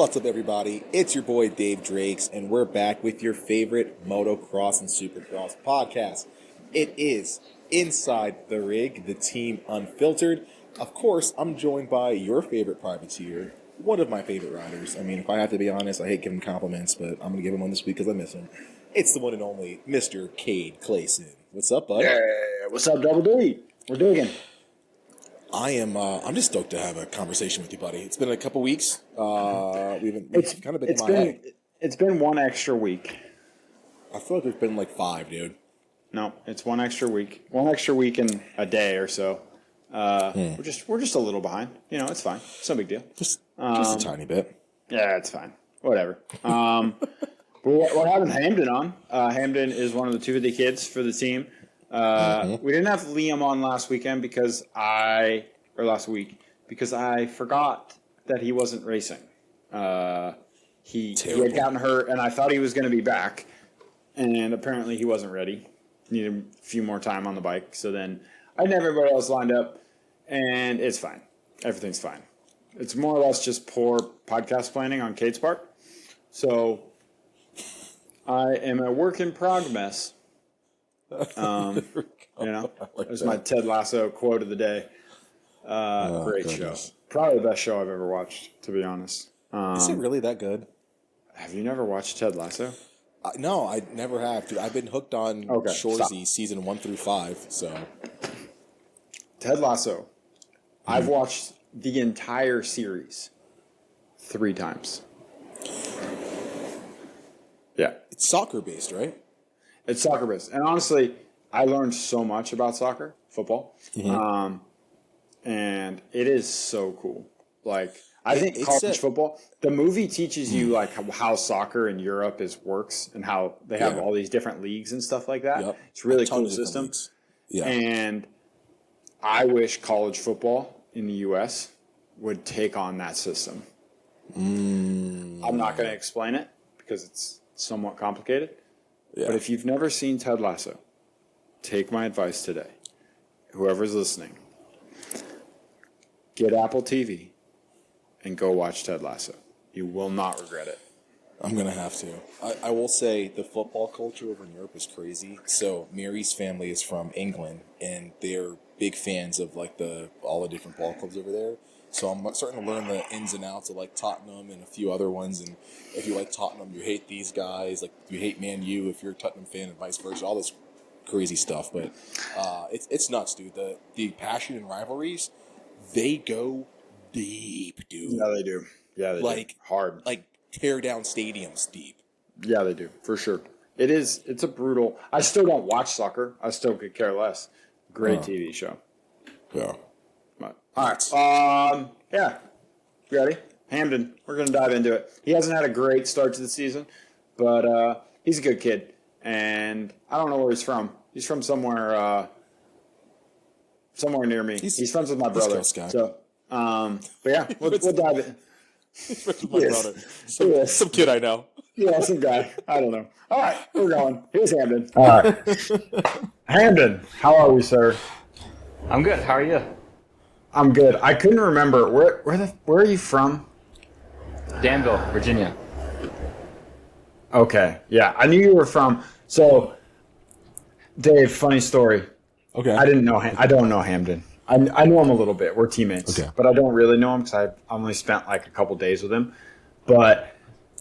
What's up, everybody? It's your boy Dave Drakes, and we're back with your favorite motocross and supercross podcast. It is Inside the Rig, the team Unfiltered. Of course, I'm joined by your favorite privateer, one of my favorite riders. I mean, if I have to be honest, I hate giving compliments, but I'm going to give him one this week because I miss him. It's the one and only Mr. Cade Clason. What's up, bud? Yeah, what's up, Double D? We're digging. I'm just stoked to have a conversation with you, buddy. It's been a couple weeks. It's kind of been MIA. It's been one extra week. I feel like there's been like 5, dude. No, it's one extra week. One extra week and a day or so. We're just a little behind. You know, it's fine. It's no big deal. Just a tiny bit. Yeah, it's fine. Whatever. We're having Hamden on. Hamden is one of the 2 of the kids for the team. We didn't have Liam on last week because I forgot that he wasn't racing. He had gotten hurt, and I thought he was going to be back, and apparently he wasn't ready. Needed a few more time on the bike. So then I had everybody else lined up, and it's fine. Everything's fine. It's more or less just poor podcast planning on Cade's part. So I am a work in progress. There's my Ted Lasso quote of the day. Great show. Probably the best show I've ever watched, to be honest. Is it really that good? Have you never watched Ted Lasso? No, I never have. Dude, I've been hooked on Shoresy season 1 through 5. So Ted Lasso. I've watched the entire series 3 times. Yeah. It's soccer based, right? It's soccer based. And honestly, I learned so much about soccer, football. Mm-hmm. And it is so cool. Like, I think college football, the movie teaches you like how soccer in Europe works and how they have all these different leagues and stuff like that. Yep. It's a really cool system. Yeah. And I wish college football in the U.S. would take on that system. I'm not going to explain it because it's somewhat complicated. Yeah. But if you've never seen Ted Lasso, take my advice today. Whoever's listening, get Apple TV and go watch Ted Lasso. You will not regret it. I'm going to have to. I will say the football culture over in Europe is crazy. So Mary's family is from England, and they're big fans of like all the different ball clubs over there. So I'm starting to learn the ins and outs of like Tottenham and a few other ones. And if you like Tottenham, you hate these guys. Like you hate Man U if you're a Tottenham fan, and vice versa. All this crazy stuff. But it's nuts, dude. The passion and rivalries, they go deep, dude. Yeah, they do. Yeah, they do. Hard. Like tear down stadiums deep. Yeah, they do, for sure. It's a brutal. I still don't watch soccer. I still could care less. Great TV show. Yeah. All right. Yeah. You ready? Hamden. We're going to dive into it. He hasn't had a great start to the season, but he's a good kid. And I don't know where he's from. He's from somewhere near me. He's friends with my brother. So, but yeah, we'll dive in. He's friends with my brother. Some kid I know. Yeah, some guy. I don't know. All right, we're going. Here's Hamden. All right. Hamden, how are we, sir? I'm good. How are you? I'm good. I couldn't remember. Where are you from? Danville, Virginia. Okay. Yeah, I knew you were from. So, Dave, funny story. Okay. I don't know Hamden. I know him a little bit. We're teammates. Okay. But I don't really know him because I only spent like a couple days with him. But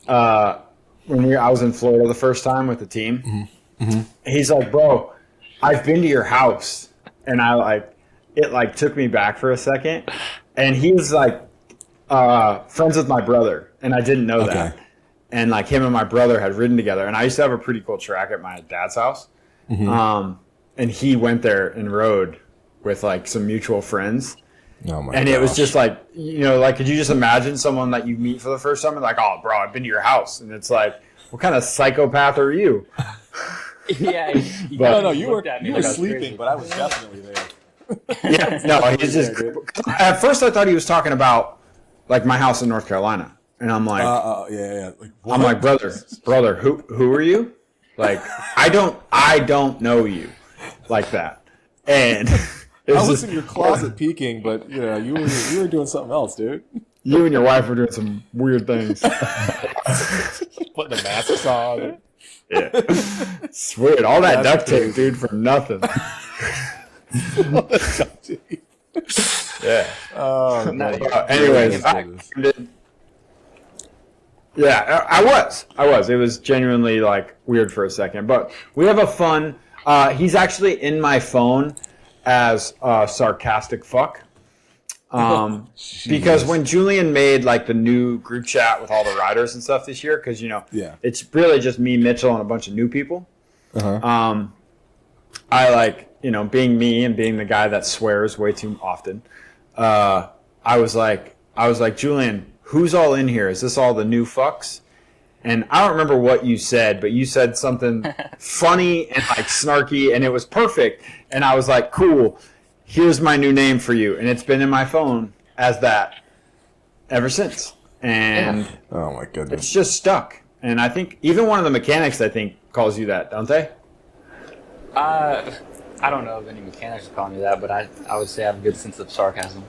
when I was in Florida the first time with the team, he's like, bro, I've been to your house. And it took me back for a second. And he was like friends with my brother. And I didn't know that. And like him and my brother had ridden together. And I used to have a pretty cool track at my dad's house. And he went there and rode with like some mutual friends. Oh my and gosh. It was just like, could you just imagine someone that you meet for the first time and like, oh, bro, I've been to your house. And it's like, what kind of psychopath are you? Yeah. No, you were sleeping, crazy. But I was definitely there. Yeah, no, he's just. At first, I thought he was talking about like my house in North Carolina, and I'm like, yeah. Like, I'm like, brother, who are you? Like, I don't know you like that, and I was in your closet peeking, but you were doing something else, dude. You and your wife were doing some weird things. Putting the masks on. Yeah. It's weird. All that duct tape, dude, for nothing. Yeah. Oh, anyways, I was. It was genuinely like weird for a second, but we have a fun. He's actually in my phone as sarcastic fuck. Because when Julian made like the new group chat with all the riders and stuff this year, because it's really just me, Mitchell, and a bunch of new people. I like being me and being the guy that swears way too often. I was like, Julian, who's all in here? Is this all the new fucks? And I don't remember what you said, but you said something funny and like snarky, and it was perfect. And I was like, cool. Here's my new name for you. And it's been in my phone as that ever since. And oh my goodness, it's just stuck. And I think even one of the mechanics, I think, calls you that, don't they? I don't know if any mechanics call me that, but I would say I have a good sense of sarcasm.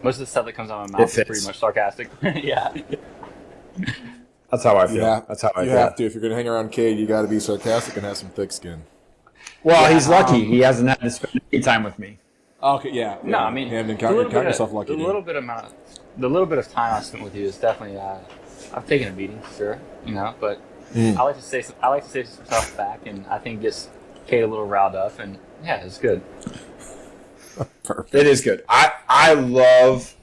Most of the stuff that comes out of my mouth is pretty much sarcastic. Yeah. That's how I feel. That's how I feel. You have to. If you're going to hang around Cade, you got to be sarcastic and have some thick skin. Well, he's lucky. He hasn't had to spend any time with me. Okay, yeah. No, I mean, Hamden, count yourself lucky. The little bit of time I spent with you is definitely. I've taken a beating for sure, but I like to say some stuff back, and I think it gets Cade a little riled up, and yeah, it's good. Perfect. It is good. I love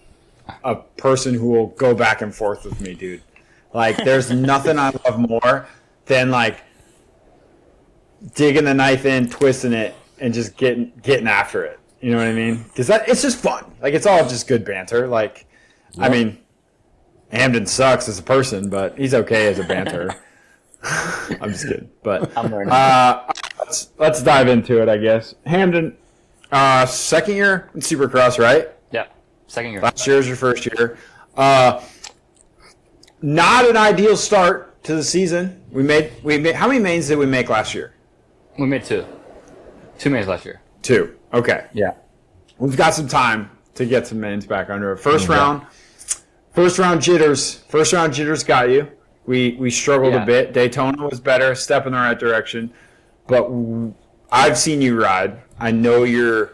a person who will go back and forth with me, dude. Like, there's nothing I love more than like digging the knife in, twisting it, and just getting after it. You know what I mean? Because it's just fun. Like, it's all just good banter. Like, I mean, Hamden sucks as a person, but he's okay as a banter. I'm just kidding. But I'm learning. Let's dive into it, I guess. Hamden, second year in Supercross, right? Yeah, second year. Last year was your first year. Not an ideal start to the season. We made. How many mains did we make last year? We made two mains last year. 2. Okay. Yeah. We've got some time to get some mains back under it. First round jitters. First round jitters got you. We struggled a bit. Daytona was better, step in the right direction. But I've seen you ride. I know you're,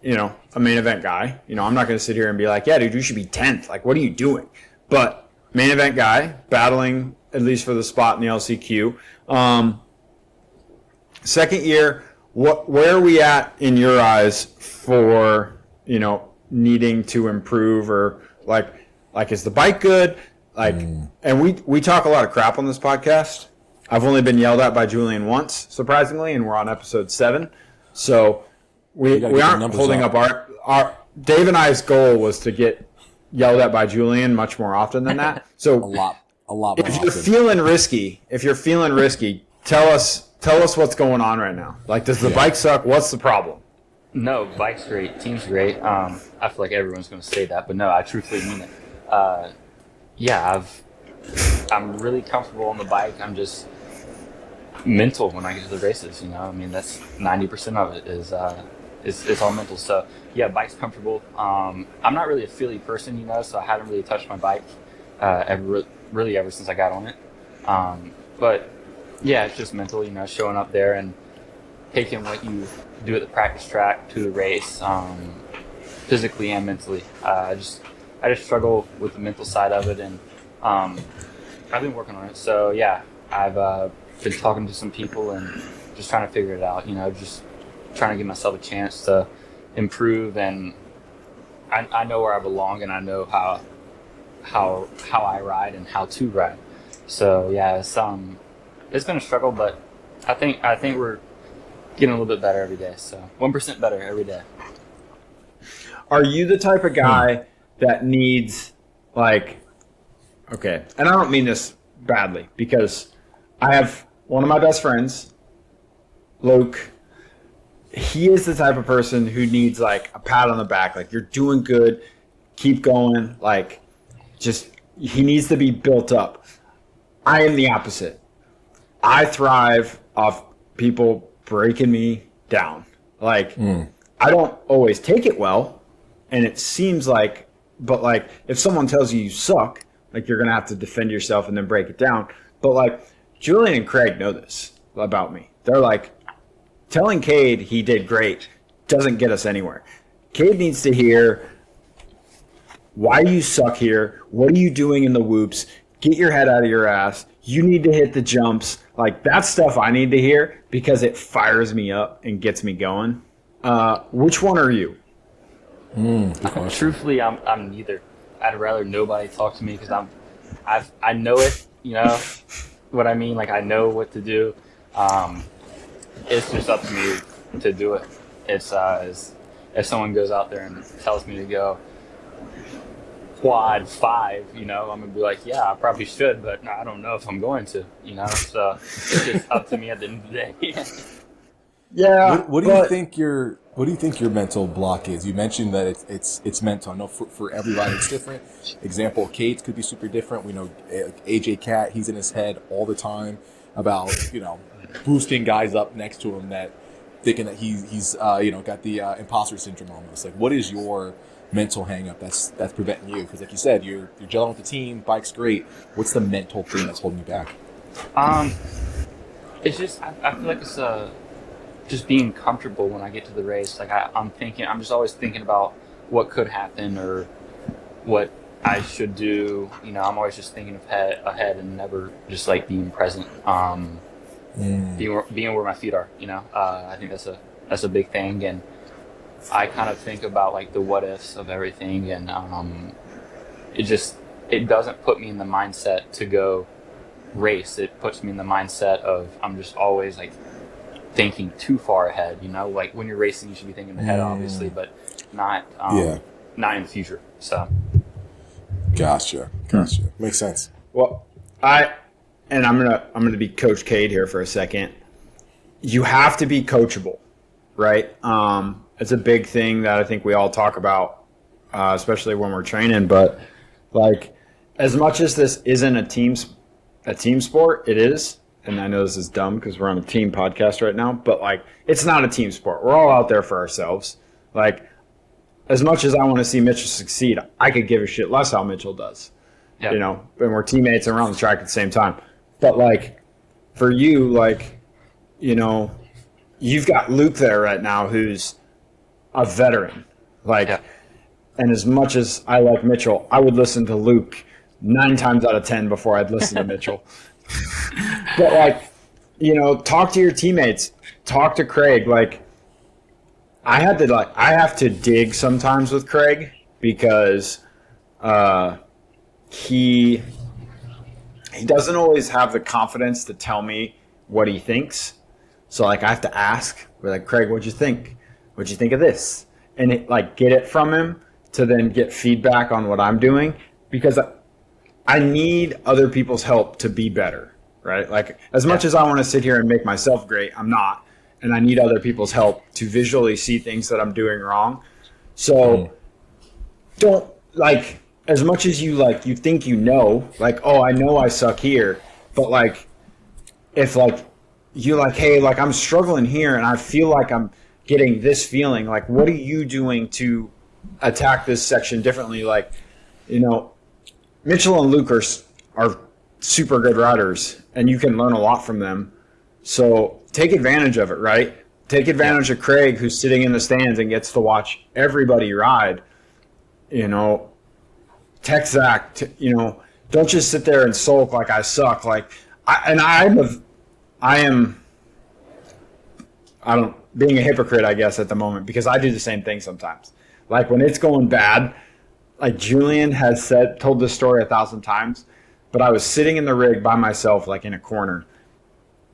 a main event guy. I'm not going to sit here and be like, yeah, dude, you should be 10th. Like, what are you doing? But main event guy, battling at least for the spot in the LCQ. Second year, where are we at in your eyes for, needing to improve, or like is the bike good? Like, and we talk a lot of crap on this podcast. I've only been yelled at by Julian once, surprisingly, and we're on episode 7. So we aren't holding up our Dave and I's goal was to get yelled at by Julian much more often than that. So a lot more if you're feeling risky, tell us what's going on right now. Like, does the bike suck? What's the problem? No, bike's great, team's great. I feel like everyone's going to say that, but no, I truthfully mean it. I'm really comfortable on the bike. I'm just mental when I get to the races. That's 90% of it is it's all mental. So yeah, bike's comfortable. I'm not really a feely person, so I haven't really touched my bike ever since I got on it. But yeah, it's just mental, showing up there and taking what you do at the practice track to the race, physically and mentally. I just struggle with the mental side of it, and I've been working on it. So yeah, I've been talking to some people and just trying to figure it out. Just trying to give myself a chance to improve, and I know where I belong, and I know how I ride and how to ride. So yeah, it's been a struggle, but I think we're getting a little bit better every day. So 1% better every day. Are you the type of guy that needs, like, okay, and I don't mean this badly, because I have one of my best friends, Luke. He is the type of person who needs, like, a pat on the back, like, you're doing good, keep going, like, just, he needs to be built up. I am the opposite. I thrive off people breaking me down. Like, I don't always take it well, and it seems like But like, if someone tells you suck, like, you're gonna have to defend yourself and then break it down. But like, Julian and Craig know this about me. They're like, telling Cade he did great doesn't get us anywhere. Cade needs to hear why you suck here. What are you doing in the whoops? Get your head out of your ass. You need to hit the jumps. Like, that's stuff I need to hear because it fires me up and gets me going. Which one are you? Truthfully, I'm neither. I'd rather nobody talk to me because I know it. You know what I mean? Like, I know what to do. It's just up to me to do it. It's if someone goes out there and tells me to go quad 5, you know, I'm gonna be like, yeah, I probably should, but I don't know if I'm going to, you know. So it's just up to me at the end of the day. Yeah. What do you think your mental block is? You mentioned that it's mental. I know for everybody it's different. Example, Cade's could be super different. We know AJ Cat, he's in his head all the time about, you know, boosting guys up next to him that thinking that he's you know, got the imposter syndrome almost. Like, what is your mental hang up that's preventing you? Because like you said, you're gelling with the team, bike's great. What's the mental thing that's holding you back? It's just I feel like it's just being comfortable when I get to the race. Like I'm just always thinking about what could happen or what I should do. You know, I'm always just thinking ahead and never just like being present. Being where my feet are. You know, I think that's a big thing, and I kind of think about like the what ifs of everything, and it doesn't put me in the mindset to go race. It puts me in the mindset of I'm just always like thinking too far ahead. You know, like when you're racing, you should be thinking ahead, obviously, but not not in the future. So, Gotcha. Makes sense. Well, I'm gonna be Coach Cade here for a second. You have to be coachable, right? It's a big thing that I think we all talk about, especially when we're training. But like, as much as this isn't a team sport, it is. And I know this is dumb because we're on a team podcast right now, but like, it's not a team sport. We're all out there for ourselves. Like, as much as I want to see Mitchell succeed, I could give a shit less how Mitchell does. Yep. You know, and we're teammates around the track at the same time. But like, for you, like, you know, you've got Luke there right now who's a veteran. Like, yeah. And as much as I like Mitchell, I would listen to Luke 9 times out of 10 before I'd listen to Mitchell. But like, you know, talk to your teammates, talk to Craig. Like, I have to dig sometimes with Craig because he doesn't always have the confidence to tell me what he thinks. So like, I have to ask, like, Craig, what'd you think? What'd you think of this? And get it from him to then get feedback on what I'm doing, because I need other people's help to be better, right? Like, as much as I want to sit here and make myself great, I'm not. And I need other people's help to visually see things that I'm doing wrong. So don't, like, as much as you think you know, like, oh, I know I suck here, but like, if like you like, hey, like, I'm struggling here and I feel like I'm getting this feeling, like, what are you doing to attack this section differently? Like, you know, Mitchell and Luke are super good riders, and you can learn a lot from them. So take advantage of it, right? Take advantage of Craig, who's sitting in the stands and gets to watch everybody ride. You know, text Zach, you know, don't just sit there and sulk like I suck. Like, being a hypocrite, I guess, at the moment, because I do the same thing sometimes. Like, when it's going bad, like Julian has told this story 1,000 times, but I was sitting in the rig by myself, like in a corner,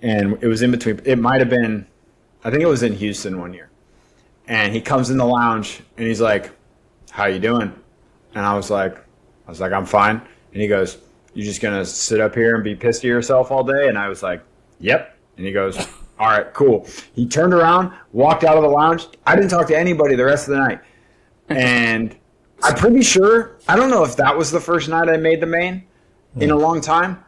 and it was in between. It might have been, I think it was in Houston one year. And he comes in the lounge and he's like, "How you doing?" And I was like, "I'm fine." And he goes, "You just gonna sit up here and be pissed at yourself all day?" And I was like, "Yep." And he goes, "All right, cool." He turned around, walked out of the lounge. I didn't talk to anybody the rest of the night. And I'm pretty sure, I don't know if that was the first night I made the main in a long time,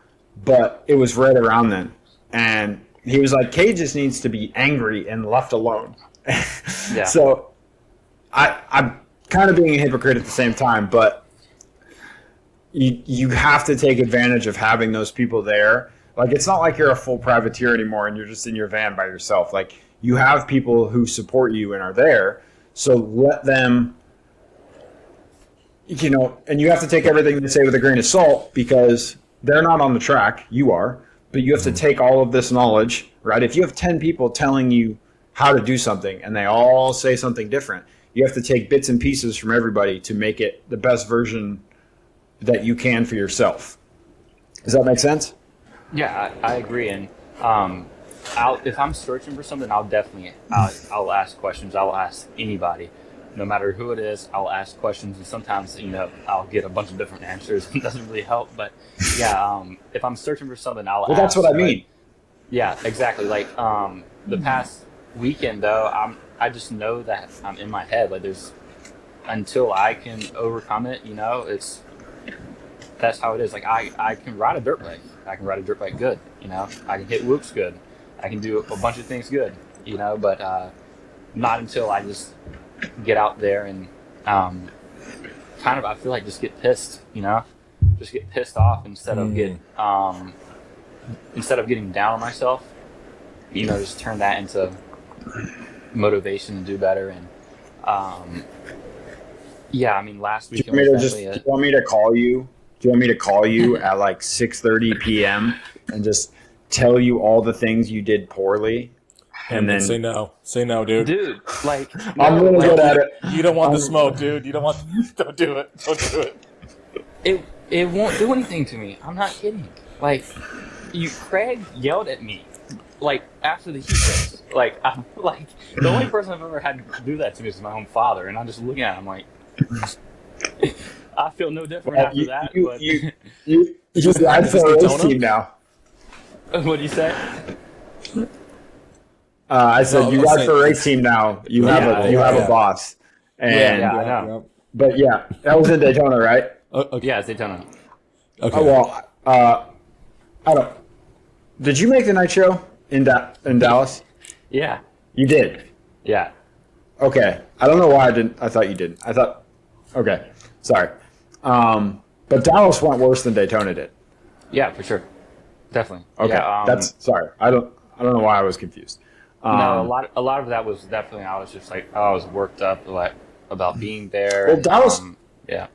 but it was right around then. And he was like, "Cade just needs to be angry and left alone." Yeah. So I'm kind of being a hypocrite at the same time, but you have to take advantage of having those people there. Like, it's not like you're a full privateer anymore and you're just in your van by yourself. Like, you have people who support you and are there. So let them, and you have to take everything they say with a grain of salt because they're not on the track. You are. But you have to take all of this knowledge, right? If you have 10 people telling you how to do something and they all say something different, you have to take bits and pieces from everybody to make it the best version that you can for yourself. Does that make sense? Yeah, I agree. And if I'm searching for something, I'll ask questions. I'll ask anybody, no matter who it is. I'll ask questions, and sometimes I'll get a bunch of different answers. It doesn't really help, but yeah, if I'm searching for something, I'll ask. Well, that's what I mean. Yeah, exactly. Like the past weekend, though, I just know that I'm in my head. Like until I can overcome it, that's how it is. Like I can ride a dirt bike. I can ride a dirt bike good. I can hit loops good. I can do a bunch of things good. But not until I just get out there and kind of, I feel like, just get pissed. Just get pissed off instead of getting down on myself. Just turn that into motivation to do better. And last week. Do you want me to call you? Do you want me to call you at like 6:30 p.m. and just tell you all the things you did poorly? And then say no, dude. Dude, like I'm really good at it. You don't want the smoke, dude. You don't want. Don't do it. Don't do it. It won't do anything to me. I'm not kidding. Like, Craig yelled at me, like, after the heat race. Like, the only person I've ever had do that to me is my own father, and I'm just looking at him like, I feel no different after that. You just ride for a race team now. What do you say? I said you ride for a race team now. You have a boss. And, I know. But yeah, that was in Daytona, right? Okay. Yeah, it's Daytona. Okay. Oh, well, I don't. Did you make the night show in Dallas? Yeah. You did. Yeah. Okay. I don't know why I didn't. I thought you did. I thought. Okay. Sorry. But Dallas went worse than Daytona did. Yeah, for sure. Definitely. Okay. Yeah, that's sorry. I don't know why I was confused. No, a lot of that was definitely, I was just like, I was worked up about being there. Well, Dallas. Yeah.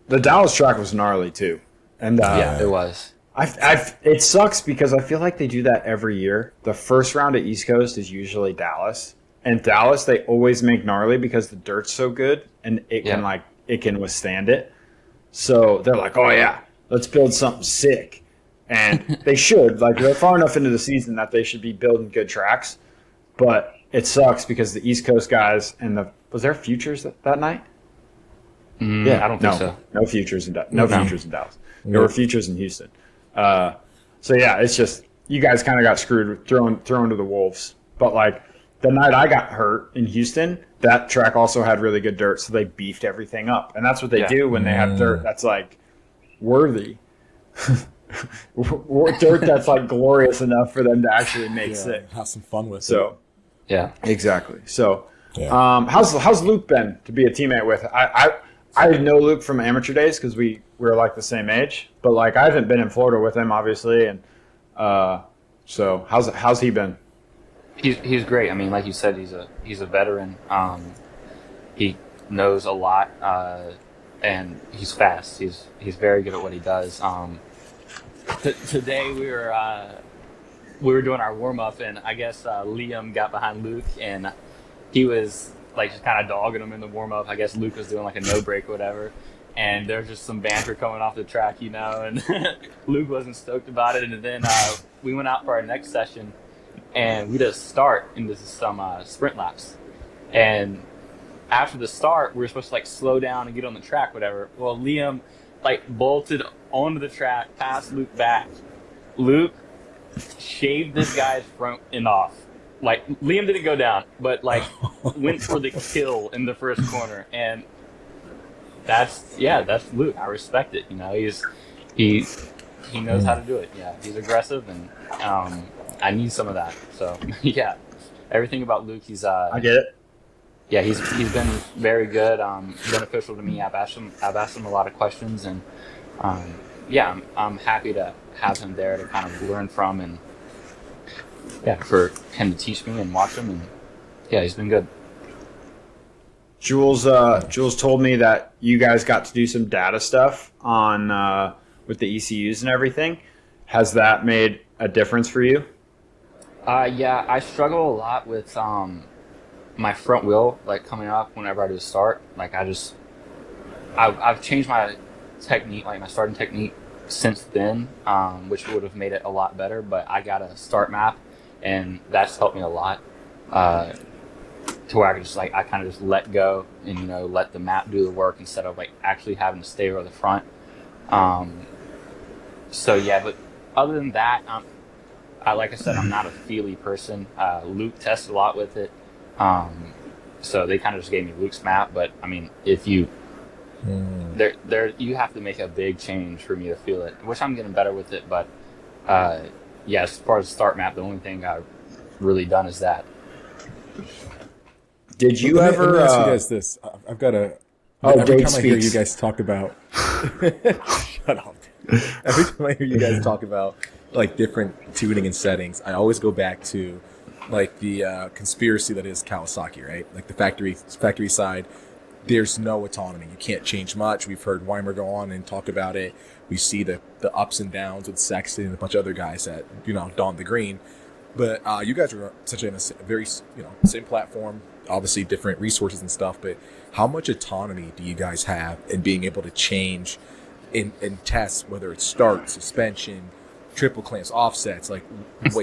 The Dallas track was gnarly too, and yeah, it was. It sucks because I feel like they do that every year. The first round at East Coast is usually Dallas, and Dallas they always make gnarly because the dirt's so good and it can withstand it. So they're like, oh yeah, let's build something sick, and they should. Like, they're far enough into the season that they should be building good tracks, but it sucks because the East Coast guys and was there futures that night? Yeah, I don't think so. No futures in futures in Dallas. There were futures in Houston. So yeah, it's just you guys kind of got screwed, thrown to the wolves. But like the night I got hurt in Houston, that track also had really good dirt, so they beefed everything up, and that's what they do when they have dirt that's like worthy, dirt that's like glorious enough for them to actually make sick. Have some fun with it. So yeah, exactly. So how's Luke been to be a teammate with? I know Luke from amateur days because we were like the same age, but like I haven't been in Florida with him obviously, and so how's he been? He's great. I mean, like you said, he's a veteran. He knows a lot, and he's fast. He's very good at what he does. Today we were doing our warm up, and I guess Liam got behind Luke, and he was like just kind of dogging him in the warm up. I guess Luke was doing like a no break or whatever, and there's just some banter coming off the track, and Luke wasn't stoked about it. And then we went out for our next session, and we did a start into some sprint laps. And after the start, we were supposed to like slow down and get on the track, whatever. Well, Liam like bolted onto the track, past Luke back. Luke shaved this guy's front end off. Like, Liam didn't go down, but like went for the kill in the first corner, and that's Luke. I respect it. He knows how to do it. Yeah, he's aggressive, and I need some of that. So yeah, everything about Luke, he's I get it. yeah, he's been very good, beneficial to me. I've asked him a lot of questions, and yeah, I'm happy to have him there to kind of learn from, and yeah, for him to teach me and watch him, and yeah, he's been good. Jules told me that you guys got to do some data stuff on with the ECUs and everything. Has that made a difference for you? Yeah, I struggle a lot with my front wheel, like coming up whenever I do start. Like I've changed my technique, like my starting technique since then, which would have made it a lot better. But I got a start map, and that's helped me a lot. To where I can just I kind of just let go and let the map do the work instead of like actually having to stay over the front. So yeah, but other than that, like I said, I'm not a feely person. Luke tested a lot with it, so they kind of just gave me Luke's map. But I mean, if you you have to make a big change for me to feel it, which I'm getting better with it. But yeah, as far as the start map, the only thing I've really done is that. Did you let ever? me ask you guys this. I've got a. Every time I hear you guys talk about. Shut up. Every time I hear you guys talk about like different tuning and settings, I always go back to like the conspiracy that is Kawasaki, right? Like the factory side. There's no autonomy. You can't change much. We've heard Weimer go on and talk about it. We see the ups and downs with Sexton and a bunch of other guys that don the green. But you guys are such a very same platform. Obviously different resources and stuff, but how much autonomy do you guys have in being able to change in tests, whether it's start, suspension, triple clamps, offsets, like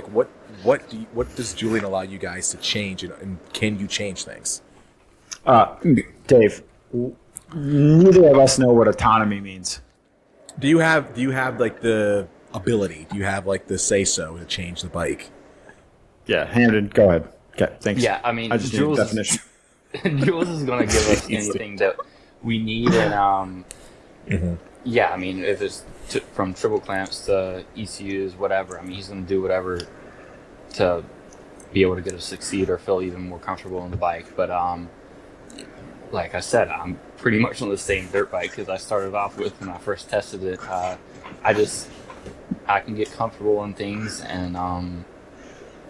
what does Julian allow you guys to change, and can you change things? Dave, neither of us know what autonomy means. Do you have like the ability? Do you have like the say so to change the bike? Yeah, Hamden, go ahead. Okay, thanks. Yeah, I mean, I just need a definition. Jules is going to give us anything that we need, and yeah, I mean, if it's from triple clamps to ECUs, whatever. I mean, he's going to do whatever to be able to get us succeed or feel even more comfortable on the bike. But like I said, I'm pretty much on the same dirt bike because I started off with when I first tested it. I can get comfortable in things, and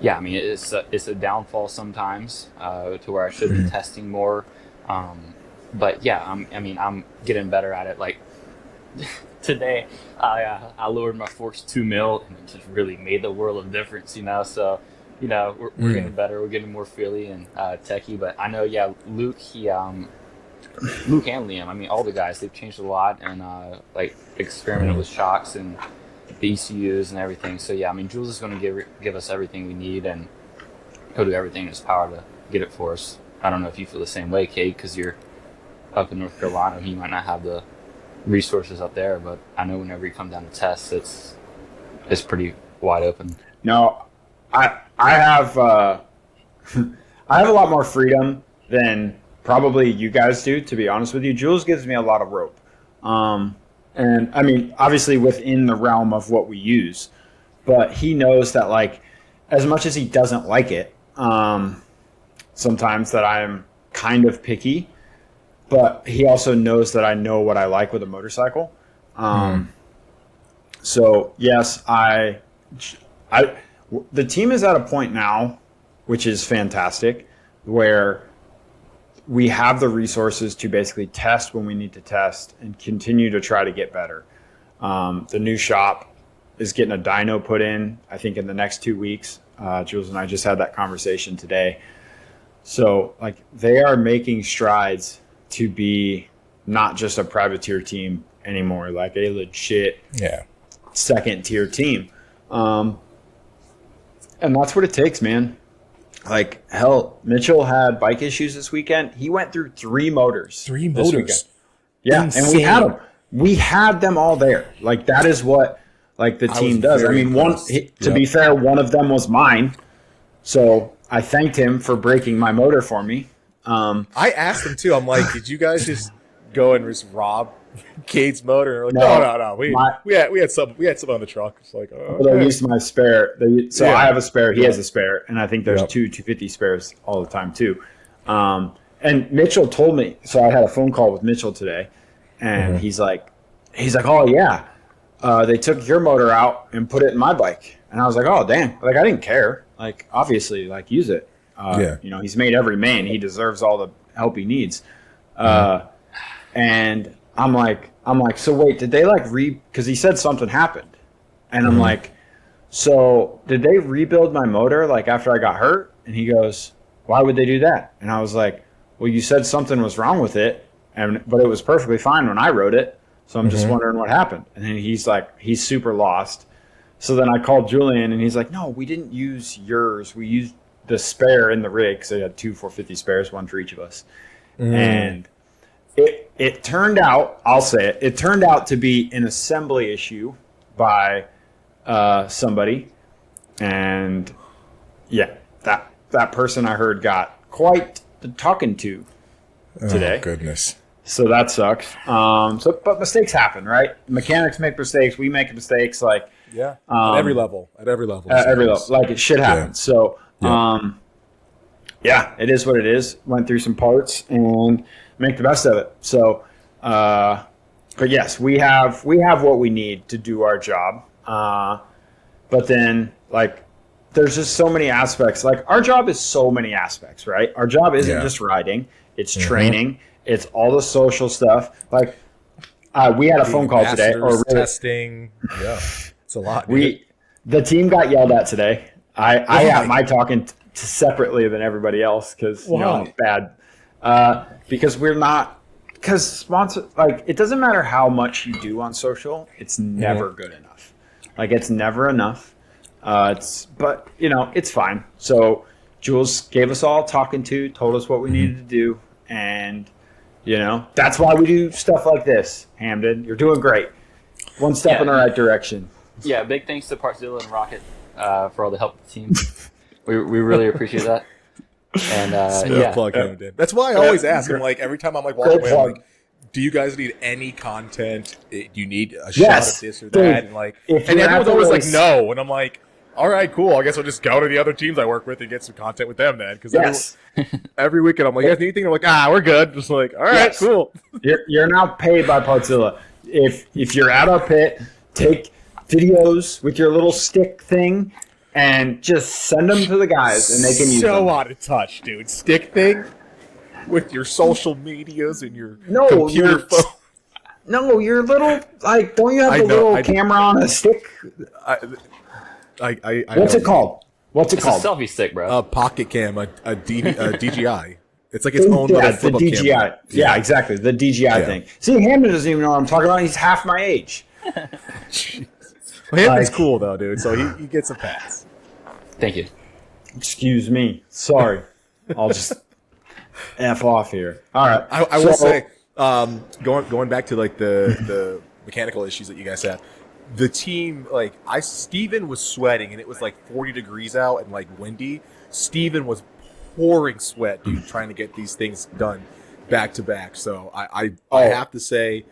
yeah, I mean, it's a downfall sometimes to where I should be testing more. But yeah, I'm getting better at it. Like today, I lowered my forks 2 mil, and it just really made the world of difference, So, we're getting better. We're getting more feely and techy. But I know, yeah, Luke, Luke and Liam. I mean, all the guys, they've changed a lot and experimented with shocks and the ECUs and everything. So yeah, I mean, Jules is going to give us everything we need, and he'll do everything in his power to get it for us. I don't know if you feel the same way, Cade, because you're up in North Carolina. He might not have the resources up there, but I know whenever you come down to tests, it's pretty wide open. No, I have I have a lot more freedom than probably you guys do, to be honest with you. Jules gives me a lot of rope. And I mean, obviously within the realm of what we use, but he knows that like, as much as he doesn't like it, sometimes that I'm kind of picky, but he also knows that I know what I like with a motorcycle. So yes, the team is at a point now, which is fantastic, where we have the resources to basically test when we need to test and continue to try to get better. The new shop is getting a dyno put in, I think, in the next 2 weeks. Jules and I just had that conversation today. So, like, they are making strides to be not just a privateer team anymore, like a legit second-tier team. And that's what it takes, man. Like, hell, Mitchell had bike issues this weekend. He went through 3 motors. 3 motors? Weekend. Yeah, Insane. And we had them. We had them all there. Like, that is what, like, the team does. I mean, to be fair, one of them was mine. So I thanked him for breaking my motor for me. I asked him, too. I'm like, did you guys just go and just rob Cade's motor? Like, no. We had some on the truck. It's like, They used my spare. I have a spare. He has a spare, and I think there's 2 250 spares all the time too. And Mitchell told me, so I had a phone call with Mitchell today, and he's like, oh yeah, they took your motor out and put it in my bike. And I was like, oh damn, like I didn't care. Like obviously, like use it. You know, he's made every man. He deserves all the help he needs. And I'm like, so wait, did they like because he said something happened, and I'm like, so did they rebuild my motor like after I got hurt? And he goes, why would they do that? And I was like, well, you said something was wrong with it, but it was perfectly fine when I rode it. So I'm just wondering what happened. And then he's like, he's super lost. So then I called Julian, and he's like, no, we didn't use yours. We used the spare in the rig, because they had 2 450 spares, one for each of us. And it turned out, I'll say it turned out to be an assembly issue by somebody. And yeah, that person I heard got quite the talking to today. Oh, goodness. So that sucks. But mistakes happen, right? Mechanics make mistakes. We make mistakes. Like at every level. At every level. Like it should happen. Yeah. So it is what it is. Went through some parts and make the best of it. So, but yes, we have what we need to do our job. But then like, there's just so many aspects. Like our job is so many aspects, right? Our job isn't just riding; it's training, it's all the social stuff. Like we had a phone call today, or really, testing. Yeah, it's a lot. The team got yelled at today. I got my talking separately than everybody else because I'm bad. Because we're not. Because sponsor, like it doesn't matter how much you do on social, it's never good enough. Like it's never enough. But it's fine. So Jules gave us all talking to, told us what we needed to do, and that's why we do stuff like this. Hamden, you're doing great. One step in the right direction. Yeah, big thanks to Partzilla and Rocket for all the help with the team. We really appreciate that. And plug Hamden. That's why I always ask. I'm like every time I'm like walking away, I'm like, do you guys need any content? Do you need a shot of this or that? And like, and everyone's always like, no. And I'm like, all right, cool. I guess I'll just go to the other teams I work with and get some content with them then. Because every weekend I'm like, you guys need anything? They're like, we're good. Just like, all right, cool. You're now paid by Partzilla. If you're at our pit, take videos with your little stick thing and just send them to the guys, and they can use them. So out of touch, dude. Stick thing with your social medias and your computer phone. No, your little don't you have the little camera on a stick? What's it called? It's a selfie stick, bro. A pocket cam, a DJI. It's like its own little flip up DJI. camera. Yeah, exactly. The DJI thing. See, Hamden doesn't even know what I'm talking about. He's half my age. Well, Hamden's cool though, dude. So he gets a pass. Thank you. Excuse me. Sorry. I'll just F off here. All right. I will say, going back to like the mechanical issues that you guys had. The team, Steven was sweating, and it was like 40 degrees out and like windy. Steven was pouring sweat, dude, trying to get these things done back to back. So I have to say,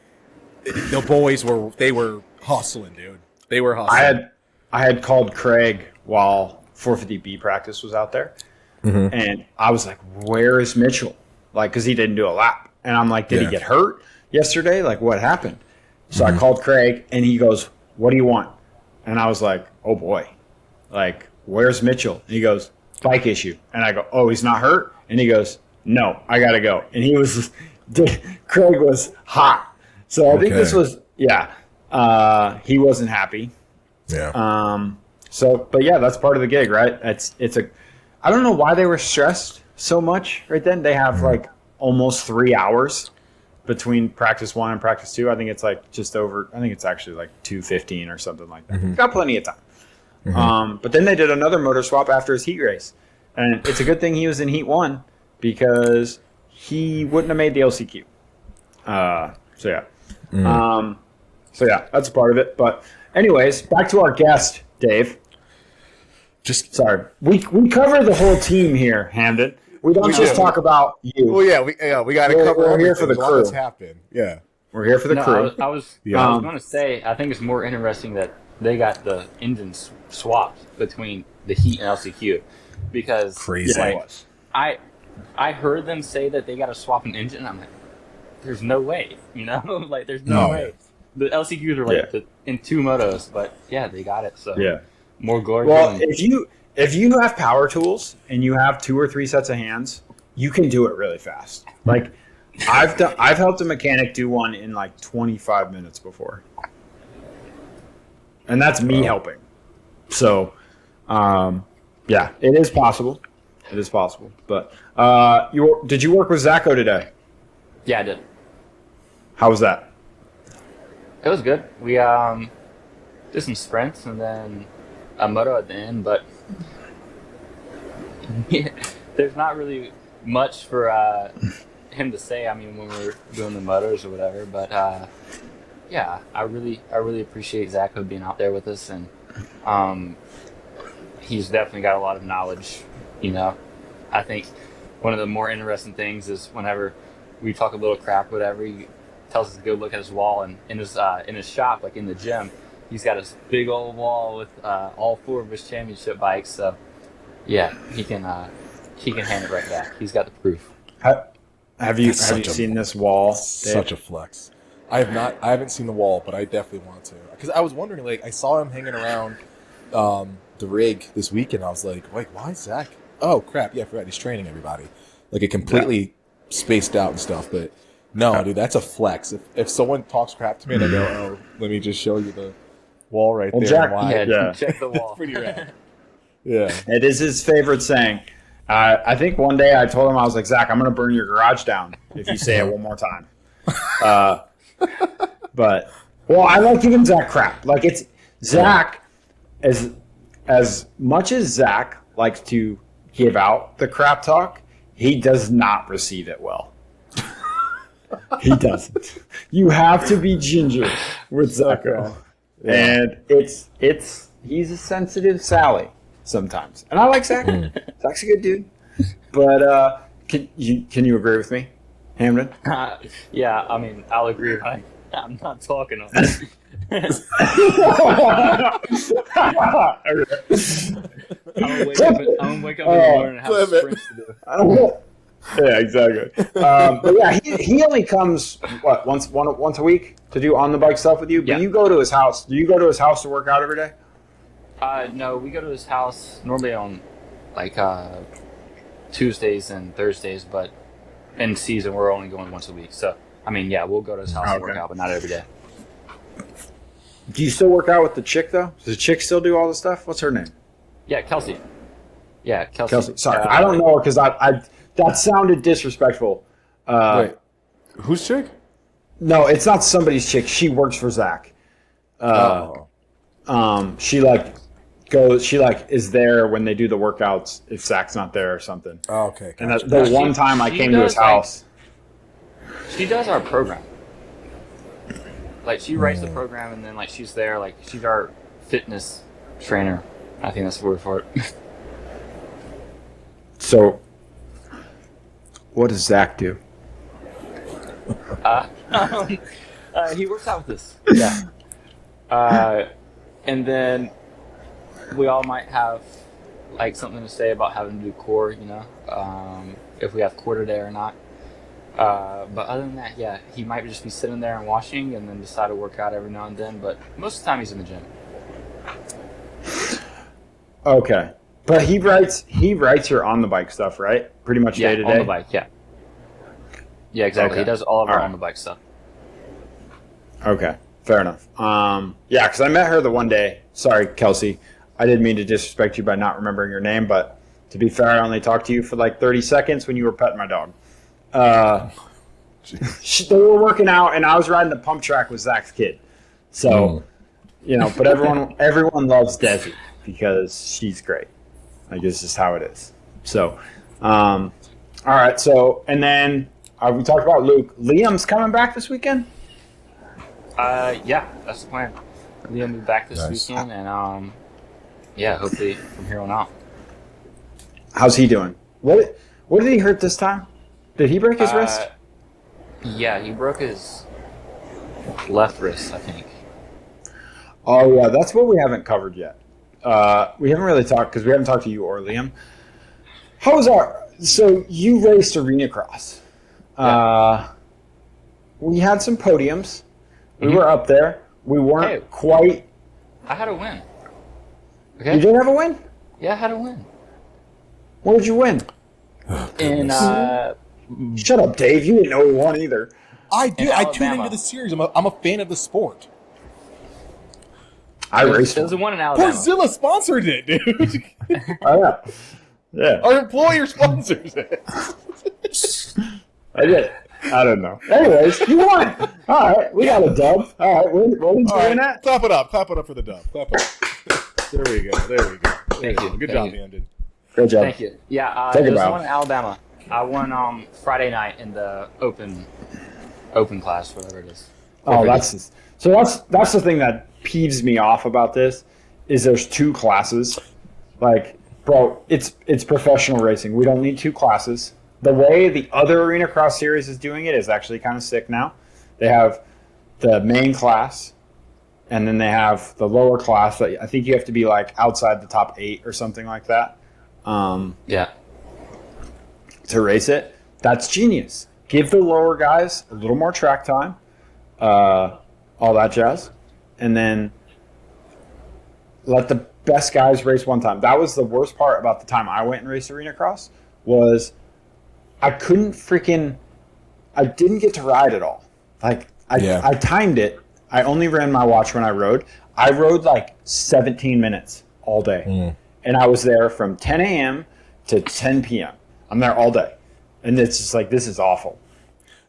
the boys were hustling, dude. They were hustling. I had called Craig while 450B practice was out there, and I was like, "Where is Mitchell?" Like, because he didn't do a lap, and I'm like, "Did he get hurt yesterday? Like, what happened?" So I called Craig, and he goes, "What do you want?" And I was like, "Oh boy, like where's Mitchell?" And he goes, "Bike issue." And I go, "Oh, he's not hurt?" And he goes, "No, I gotta go." And Craig was hot. So I think this was he wasn't happy. Yeah. But yeah, that's part of the gig, right? I don't know why they were stressed so much right then. They have like almost 3 hours between practice 1 and practice 2. I think it's like just over. I think it's actually like 2:15 or something like that. Got plenty of time. But then they did another motor swap after his heat race, and it's a good thing he was in heat 1 because he wouldn't have made the LCQ. So yeah, that's a part of it. But anyways, back to our guest, Dave. Sorry, we cover the whole team here, Hamden. We don't just talk about you. Well, we got to cover. We're here for the crew. What's happened? Yeah, we're here for the crew. I was going to say, I think it's more interesting that they got the engines swapped between the Heat and LCQ because crazy. I heard them say that they got to swap an engine. I'm like, there's no way, like there's no way. The LCQs are like in 2 motos, but yeah, they got it. So more glory. Well, if you have power tools and you have 2 or 3 sets of hands, you can do it really fast. Like I've helped a mechanic do one in like 25 minutes before, and that's me helping. So, yeah, it is possible. It is possible. But did you work with Zacho today? Yeah, I did. How was that? It was good. We did some sprints and then a moto at the end, but there's not really much for him to say. I mean, when we're doing the motos or whatever, but yeah, I really appreciate Zacho being out there with us, and he's definitely got a lot of knowledge. I think one of the more interesting things is whenever we talk a little crap, whatever, he tells us to go look at his wall, and in his shop, like in the gym, he's got this big old wall with all 4 of his championship bikes. So yeah, he can hand it right back. He's got the proof. Have you seen this wall, Dave? Such a flex. I haven't seen the wall, but I definitely want to, because I was wondering, like, I saw him hanging around the rig this weekend. I was like, wait, why is Zach? Oh crap, yeah, I forgot he's training everybody. Like, it completely spaced out and stuff. But no, dude, that's a flex. If someone talks crap to me and I go, oh, let me just show you the wall right there. Jack, check the wall. Pretty rad. Yeah, it is his favorite saying. I think one day I told him, I was like, Zach, I'm going to burn your garage down if you say it one more time. But I like giving Zach crap. Like, it's Zach, as much as Zach likes to give out the crap talk, he does not receive it well. He doesn't. You have to be ginger with Zacho. Yeah. And he's a sensitive Sally sometimes. And I like Zach. Zach's a good dude. But can you agree with me, Hamden? Yeah, I mean, I'll agree, but I'm not talking on this. I'm gonna wake up in the morning and have sprints to do. Yeah, exactly. But yeah, he only comes once a week to do on the bike stuff with you. But you go to his house. Do you go to his house to work out every day? No, we go to his house normally on like Tuesdays and Thursdays, but in season we're only going once a week. So I mean, yeah, we'll go to his house to work out, but not every day. Do you still work out with the chick though? Does the chick still do all the stuff? What's her name? Yeah, Kelsey. Yeah, Kelsey. Kelsey. Sorry, I don't know her because I that sounded disrespectful. Wait, whose chick? No, it's not somebody's chick. She works for Zach. She is there when they do the workouts if Zach's not there or something. Oh, okay. Gotcha. And the one time I came to his house. She does our program. Like, she writes the program, and then, like, she's there. Like, she's our fitness trainer. I think that's the word for it. So, what does Zach do? He works out with us. Yeah. And then we all might have, like, something to say about having to do core, if we have core today or not. But other than that, yeah, he might just be sitting there and watching and then decide to work out every now and then. But most of the time he's in the gym. Okay. But he writes your on the bike stuff, right? Pretty much day to day? On the bike, yeah. Yeah, exactly. Okay. He does all of our on the bike stuff. Okay. Fair enough. Yeah, because I met her the one day. Sorry, Kelsey. I didn't mean to disrespect you by not remembering your name, but to be fair, I only talked to you for like 30 seconds when you were petting my dog. They were working out, and I was riding the pump track with Zach's kid. So, but everyone loves Desi because she's great. Like, it's just how it is. So, all right. So, and then we talked about Luke. Liam's coming back this weekend? Yeah, that's the plan. Liam will be back this weekend, and hopefully from here on out. How's he doing? What did he hurt this time? Did he break his wrist? Yeah, he broke his left wrist, I think. Oh, yeah, that's what we haven't covered yet. We haven't really talked because we haven't talked to you or Liam. So you raced arena cross. We had some podiums. We were up there. We weren't quite. I had a win. Okay. You did have a win? Yeah, I had a win. Where did you win? In Shut up, Dave. You didn't know we won either. I do. In I tune Alabama. into the series. I'm a fan of the sport. I raced There was one. one in Alabama. Porzilla sponsored it, dude. Oh, yeah. Yeah. Our employer sponsors it. I did. I don't know. Anyways, you won. All right. We got a dub. All right. What did you All win right, at? clap it up. Clap it up for the dub. Clap it up. There we go. There we go. Thank you. Good Thank job, you. Hamden. Good job. Thank you. Yeah, Take there it was back. one in Alabama. I won Friday night in the open class, whatever it is. Oh, that's the thing that peeves me off about this is there's two classes. Like, bro, it's professional racing. We don't need two classes. The way the other Arena Cross series is doing it is actually kind of sick now. They have the main class, and then they have the lower class that I think you have to be like outside the top 8 or something like that. Yeah. To race it. That's genius. Give the lower guys a little more track time, all that jazz, and then let the best guys race one time. That was the worst part about the time I went and raced Arena Cross was I didn't get to ride at all. Like I timed it. I only ran my watch when I rode. I rode like 17 minutes all day. And I was there from 10 a.m. to 10 p.m. I'm there all day. And it's just like, this is awful.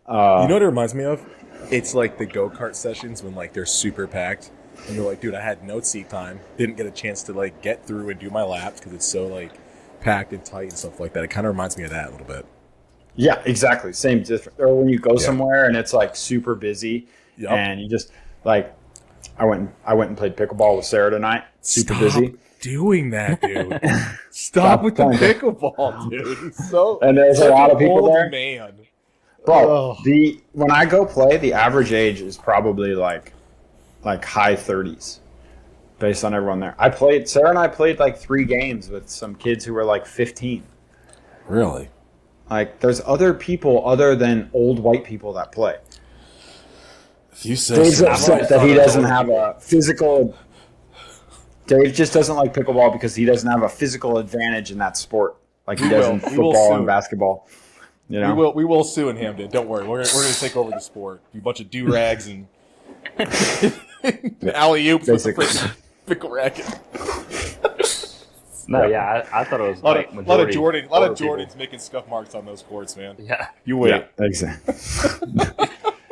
You know what it reminds me of? It's like the go-kart sessions when like they're super packed. And you're like, dude, I had no seat time. Didn't get a chance to like get through and do my laps because it's so like packed and tight and stuff like that. It kind of reminds me of that a little bit. Yeah, exactly. Same. Or when you go somewhere and it's like super busy and you just like, I went and played pickleball with Sarah tonight. Super busy. Doing that, dude. Stop with the pickleball, dude. So and there's a lot of people old there. Man. Bro, when I go play, the average age is probably like high 30s based on everyone there. Sarah and I played like 3 games with some kids who were like 15. Really? Like there's other people other than old white people that play. If you say Dave's so. upset that he doesn't have a physical. Dave just doesn't like pickleball because he doesn't have a physical advantage in that sport like he does in football and basketball. You know? We will soon, Hamden. Don't worry. We're gonna take over the sport. A bunch of do-rags and alley-oops with the freaking pickle racket. No, yeah, I thought it was A lot of Jordans making scuff marks on those courts, man. Yeah. You wait. Yeah, exactly.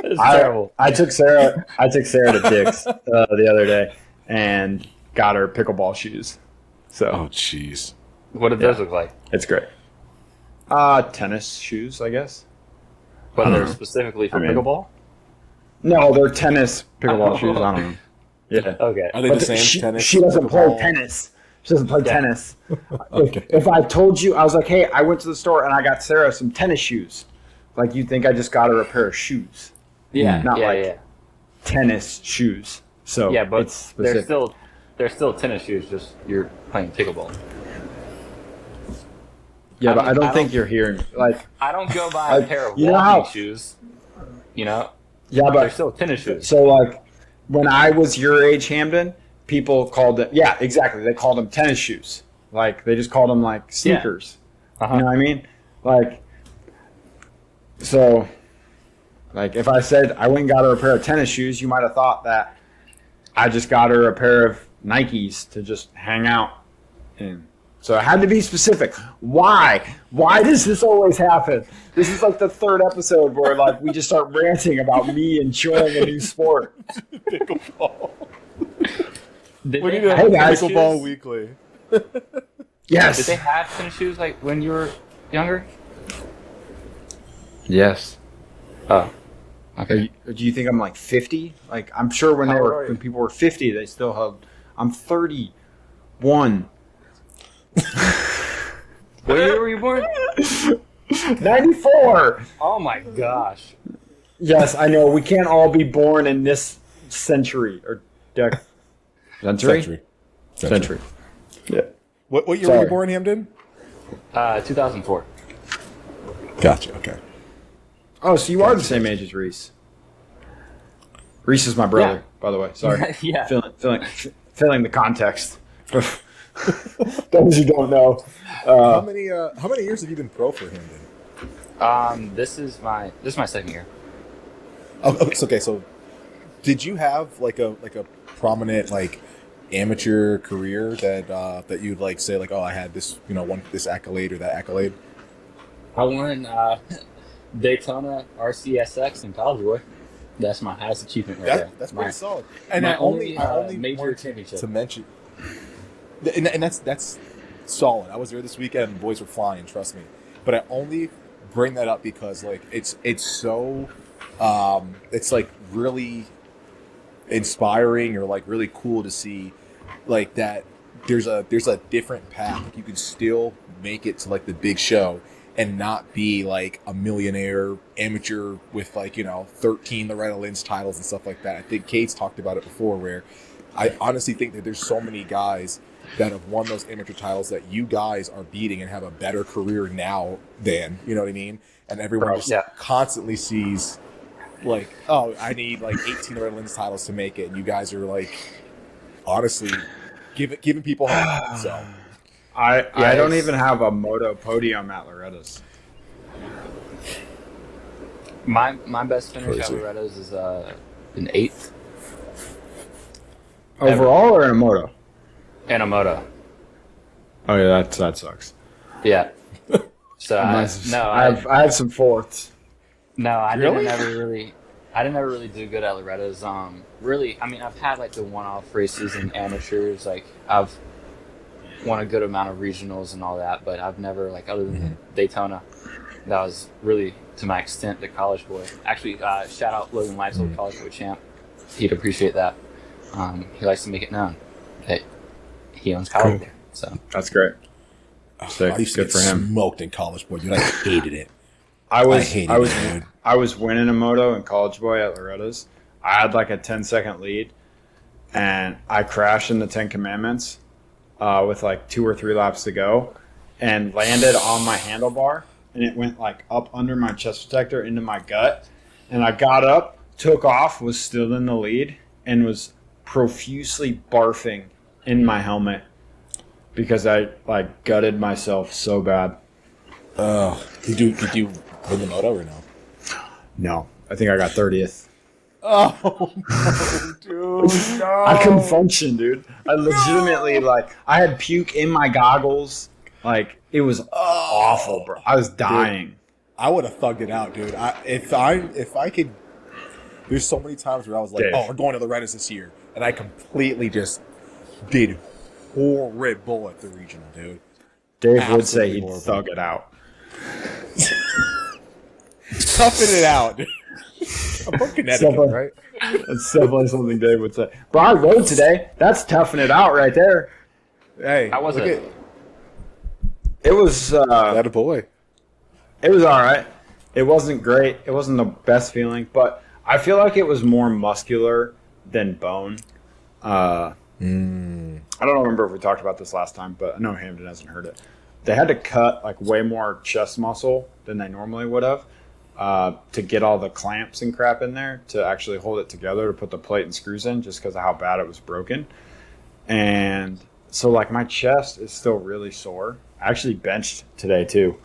It's terrible. I took Sarah to Dick's the other day and got her pickleball shoes. So Oh, jeez. What did those look like? it's great. Tennis shoes, I guess. But they're specifically for pickleball? No, they're tennis pickleball shoes. I don't know. Yeah. Okay. Are they the same tennis? She doesn't play pickleball? tennis. She doesn't play tennis. Okay. If I told you, I was like, hey, I went to the store and I got Sarah some tennis shoes. Like, you think I just got her a pair of shoes. Yeah, Not yeah, like yeah. tennis shoes. So Yeah, but it's specific. they're still tennis shoes, just you're playing pickleball. Yeah, but I I don't don't- think you're hearing, like, I don't go buy a pair of you know walking how- shoes. You know? yeah, They're but still tennis shoes. so, like, when I was your age, Hamden, people called them, yeah, exactly. They called them tennis shoes. Like, they just called them, like, sneakers. Uh-huh. You know what I mean? Like, so, like, if I said I went and got her a pair of tennis shoes, you might have thought that I just got her a pair of Nikes to just hang out in. So it had to be specific. Why? Why does this always happen? This is like the 3rd episode where like we just start ranting about me enjoying a new sport. Pickleball. Did We they need to have have guys. tennis pickleball shoes? weekly. Yes. Did they have tennis shoes like when you were younger? Yes. Oh. Okay. Do you think I'm like 50? Like I'm sure when How old are you? when people were 50, they still held. I'm 31. What year were you born? 94. Oh my gosh. Yes, I know. We can't all be born in this century or century. Century. Yeah. What year were you Sorry. born, Hamden? 2004. Gotcha. Okay. Oh, so you are the same age as Reese. Reese is my brother, Yeah. by the way. Sorry. Yeah. Filling the context. Those who don't know. How many years have you been pro for Hamden? This is my second year. Oh, it's okay. So, did you have like a prominent like amateur career that you'd like say like, oh, I had this one this accolade or that accolade? I won Daytona RCSX in college, boy. That's my highest achievement right there. That's pretty solid. And my I only major championship to mention, and that's solid. I was there this weekend, and the boys were flying. Trust me. But I only bring that up because like it's so it's like really inspiring or like really cool to see like that there's a different path. Like, you can still make it to like the big show and not be like a millionaire amateur with like 13 Loretta Lynn's titles and stuff like that. I think Cade's talked about it before, where I honestly think that there's so many guys that have won those amateur titles that you guys are beating and have a better career now than, you know what I mean? And everyone just constantly sees like, oh, I need like 18 Loretta Lynn's titles to make it, and you guys are like honestly giving people hope. So I don't even have a moto podium at Loretta's. My best finish at Loretta's is an 8th overall or in a moto. And a moto. Oh yeah, that sucks. Yeah. So I have some fourths. No, I didn't ever really do good at Loretta's. Really, I mean, I've had like the one-off races and amateurs. Like I've won a good amount of regionals and all that, but I've never like other than Daytona. That was really to my extent the college boy. Actually, shout out Logan Leitzel, college boy champ. He'd appreciate that. He likes to make it known that he owns college there. So that's great. I used to get smoked in college boy, dude. I hated it. I was winning a moto in college boy at Loretta's. I had like a 10-second lead, and I crashed in the 10 Commandments with like 2 or 3 laps to go, and landed on my handlebar, and it went like up under my chest protector into my gut, and I got up, took off, was still in the lead, and was profusely barfing in my helmet because I like gutted myself so bad. Did you win the moto or no? No, I think I got 30th. Oh, no, dude, no. I couldn't function, dude. I legitimately, I had puke in my goggles. Like, it was awful, bro. I was dying. Dude, I would have thugged it out, dude. If I could, there's so many times where I was like, we're going to the Loretta's this year. And I completely just did horrible at the regional, dude. Dave would say he'd thug it out. Toughing it out, dude. I'm from Connecticut, right? That's definitely something Dave would say. Bro, I rode today. That's toughing it out right there. Hey, how was it? It was that a boy. It was all right. It wasn't great. It wasn't the best feeling, but I feel like it was more muscular than bone. I don't remember if we talked about this last time, but I know Hamden hasn't heard it. They had to cut like way more chest muscle than they normally would have to get all the clamps and crap in there to actually hold it together to put the plate and screws in, just because of how bad it was broken. And so like my chest is still really sore. I actually benched today too,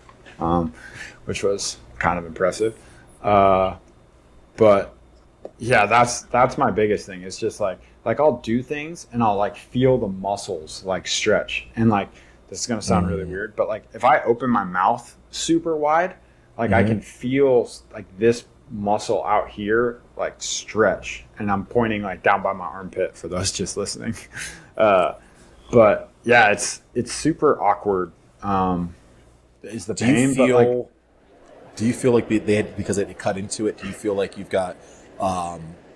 which was kind of impressive. But yeah, that's my biggest thing. It's just like I'll do things and I'll like feel the muscles like stretch, and like this is gonna sound really weird, but like if I open my mouth super wide, like I can feel like this muscle out here like stretch, and I'm pointing like down by my armpit for those just listening. But yeah, it's super awkward. Is the pain? Do you feel like they had, because they cut into it? Do you feel like you've got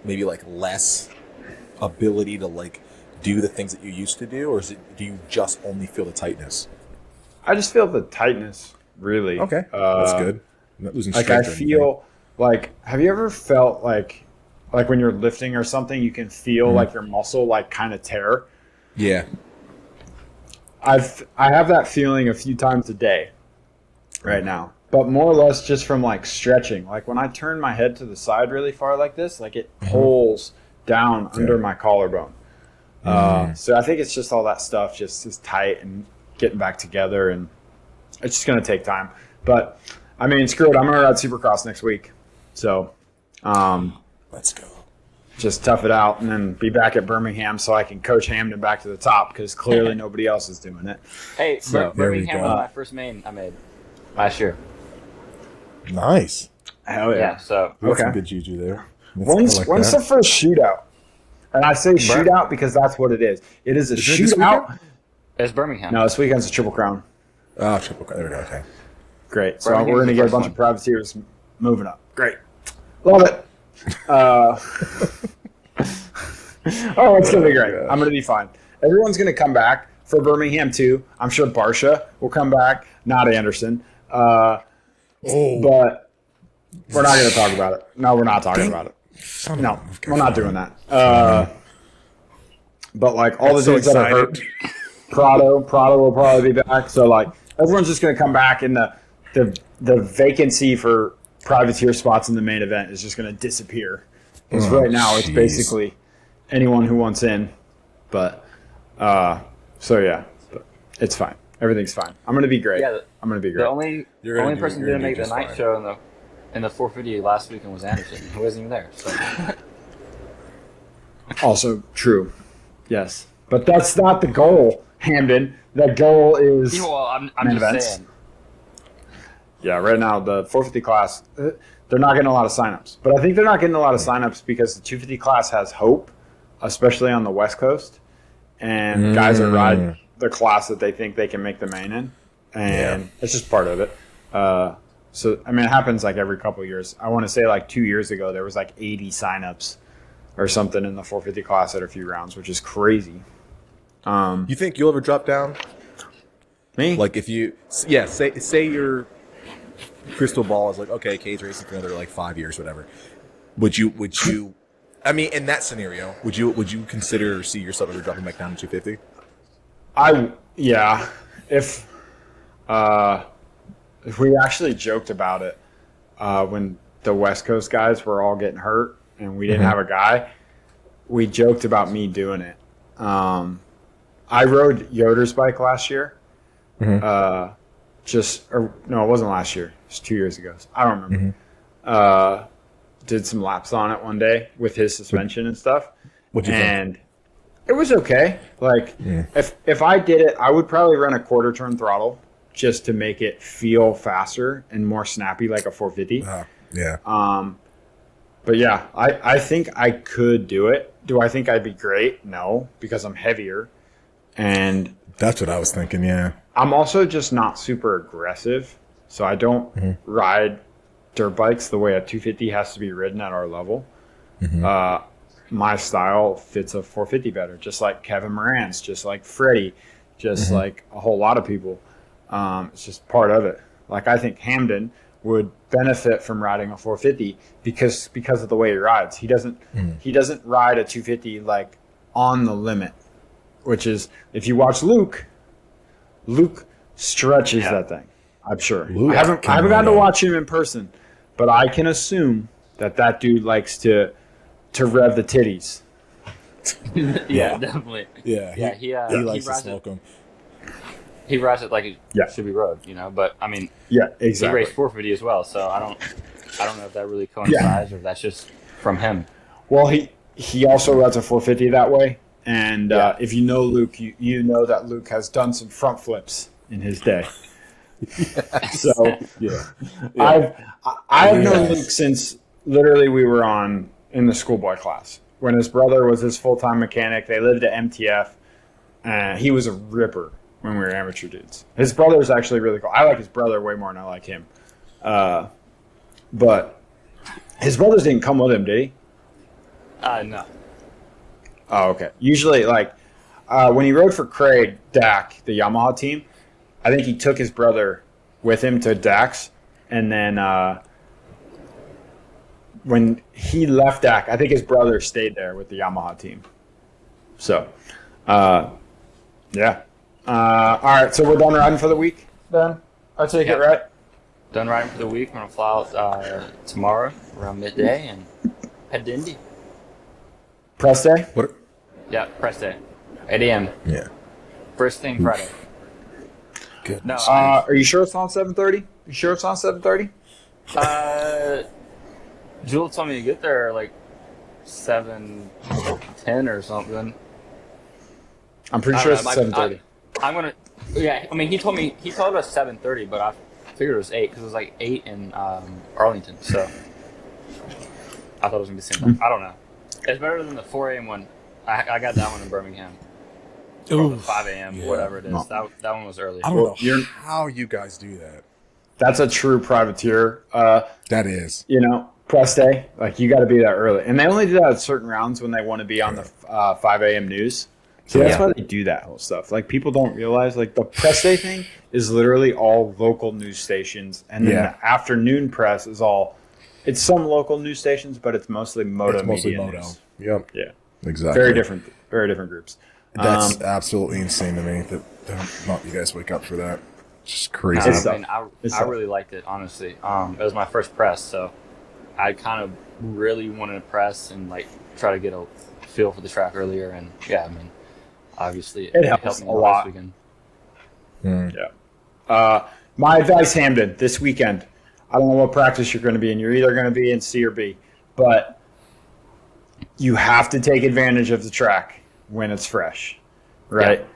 maybe like less ability to like do the things that you used to do, or do you just only feel the tightness? I just feel the tightness, really. Okay, that's good. I'm not losing strength. Like I feel like, have you ever felt like when you're lifting or something, you can feel like your muscle like kind of tear? Yeah. I have that feeling a few times a day right now. but more or less just from like stretching. Like when I turn my head to the side really far like this, like it pulls down under my collarbone. So I think it's just all that stuff just is tight and getting back together, and it's just going to take time. But I mean, screw it. I'm going to ride Supercross next week. So let's go. Just tough it out and then be back at Birmingham so I can coach Hamden back to the top because clearly nobody else is doing it. Hey, So, Birmingham was my first main I made last year. Nice. Hell yeah. Yeah, so We got Okay. some good juju there. When's the first shootout? And I say shootout because that's what it is. It is a it this shootout. it's Birmingham. No, this weekend's a Triple Crown. Oh, triple. There we go. Okay. Great. So Birmingham's we're going to the get a first bunch one. of privateers moving up. Great. Love it. Oh, it's going to be great. I'm going to be fine. Everyone's going to come back for Birmingham, too. I'm sure Barsha will come back, not Anderson. But we're not going to talk about it. No, we're not talking about it. No, we're not doing that. But, like, all the so dudes that are hurt, Prado will probably be back. So, like, everyone's just going to come back, and the vacancy for privateer spots in the main event is just going to disappear. Because right now it's basically anyone who wants in. But so yeah, but it's fine. Everything's fine. I'm going to be great. Yeah, I'm going to be The great. only You're gonna person who you're didn't gonna make do the just night fine. show in the 450 last weekend was Anderson. He wasn't even there. So. Also true. Yes, but that's not the goal, Hamden. The goal is Well, I'm main just events. saying. Yeah, right now the 450 class, they're not getting a lot of signups. But I think they're not getting a lot of signups because the 250 class has hope, especially on the West Coast. And guys are riding the class that they think they can make the main in. And it's just part of it. So, I mean, it happens like every couple of years. I want to say like 2 years ago, there was like 80 signups or something in the 450 class at a few rounds, which is crazy. You think you'll ever drop down? Me? Like if you, say your crystal ball is like, okay, Cade's racing for another like 5 years, whatever. Would you? I mean, in that scenario, would you consider or see yourself ever dropping back down to 250? Yeah. If we actually joked about it when the West Coast guys were all getting hurt and we didn't have a guy, we joked about me doing it. I rode Yoder's bike last year. No, it wasn't last year. It was 2 years ago. I don't remember. Did some laps on it one day with his suspension and stuff. What'd you think? It was okay. Like if I did it, I would probably run a quarter turn throttle just to make it feel faster and more snappy like a 450. Yeah. But yeah, I think I could do it. Do I think I'd be great? No, because I'm heavier. And That's what I was thinking. Yeah. I'm also just not super aggressive. So I don't ride dirt bikes the way a 250 has to be ridden at our level. My style fits a 450 better, just like Kevin Moran's, just like Freddie, just like a whole lot of people. It's just part of it. Like I think Hamden would benefit from riding a 450 because of the way he rides. He doesn't ride a 250 like on the limit, which is if you watch Luke stretches that thing. I'm sure. I haven't gotten to watch him in person, but I can assume that dude likes to rev the titties. Yeah, definitely. Yeah. He likes to rides smoke them. He rides it like it Yeah. should be rode, But I mean, Yeah, he exactly. raced 450 as well, so I don't know if that really coincides or if that's just from him. Well, he also rides a 450 that way, and if you know Luke, you know that Luke has done some front flips in his day. So I've known Luke since literally we were in the schoolboy class when his brother was his full-time mechanic. They lived at MTF, and he was a ripper when we were amateur dudes. His brother's actually really cool. I like his brother way more than I like him. But his brothers didn't come with him, did he? No. Oh, okay. Usually, like, when he rode for Craig Dak, the Yamaha team, I think he took his brother with him to Dak's, and then when he left Dak, I think his brother stayed there with the Yamaha team. So, yeah. All right, so we're done riding for the week then? I take it, right? done riding for the week. I'm gonna fly out tomorrow around midday and head to Indy. Press day? What? Yeah, press day, 8 a.m. Yeah. First thing Friday. Good. No, Are you sure it's on 7:30? You sure it's on 7:30? Jewel told me to get there like 7:10 or something. I'm pretty sure it's 7:30. I'm gonna. Yeah, I mean, he told us 7:30, but I figured it was 8 because it was like 8 in Arlington. So I thought it was gonna be the same time. I don't know. It's better than the 4 a.m. one. I got that one in Birmingham. Or the 5 a.m. whatever it is. No. That one was early. I don't know how you guys do that. That's a true privateer. That is. Press day. Like, you got to be there early. And they only do that at certain rounds when they want to be on the 5 a.m. news. So that's why they do that whole stuff. Like, people don't realize, like, the press day thing is literally all local news stations. And then the afternoon press is it's some local news stations, but it's mostly Moto media news. Yep. Yeah. Exactly. Very different groups. That's absolutely insane to me that you guys wake up for that. It's just crazy. I really liked it, honestly. It was my first press, so I kind of really wanted to press and like try to get a feel for the track earlier. And I mean, obviously it helps me a lot. This weekend. Yeah. My advice, Hamden, this weekend. I don't know what practice you're going to be in. You're either going to be in C or B, but you have to take advantage of the track when it's fresh, right? Yeah.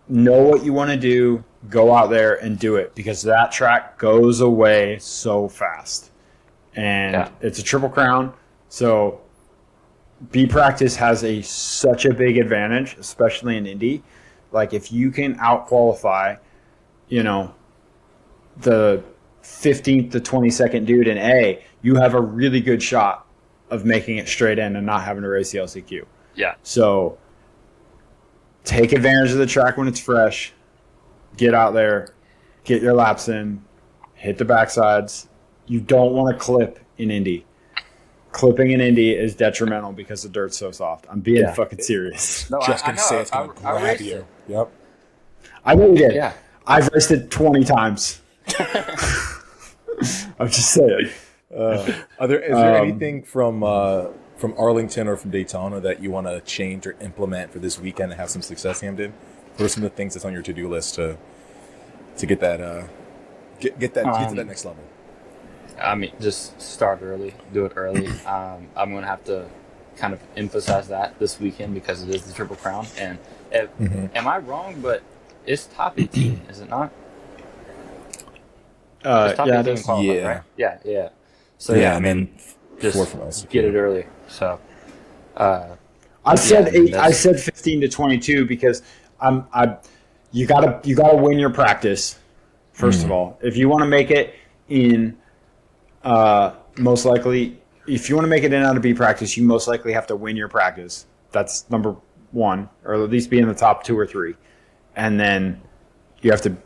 Know what you want to do, go out there and do it, because that track goes away so fast. And it's a Triple Crown, so B practice has such a big advantage, especially in Indy. Like, if you can out-qualify, the 15th to 22nd dude in A, you have a really good shot of making it straight in and not having to race the LCQ. Yeah. So take advantage of the track when it's fresh. Get out there, get your laps in, hit the backsides. You don't want to clip in Indy. Clipping in Indy is detrimental because the dirt's so soft. I'm being fucking serious. No, just going to say it's going to grab you. Yep. I really did. Yeah. I've raced it 20 times. I'm just saying. Is there anything from Arlington or from Daytona that you want to change or implement for this weekend and have some success, Hamden? What are some of the things that's on your to-do list to get that get to that next level? I mean, just start early, do it early. I'm going to have to kind of emphasize that this weekend because it is the Triple Crown. And am I wrong? But it's top 18, is it not? It's top 18 qualified, right? Yeah. So I mean, just get it early. So I said 8. I said 15 to 22 because you gotta win your practice first of all. If you want to make it in, most likely, if you want to make it in out of B practice, you most likely have to win your practice. That's number one, or at least be in the top 2 or 3, and then you have to,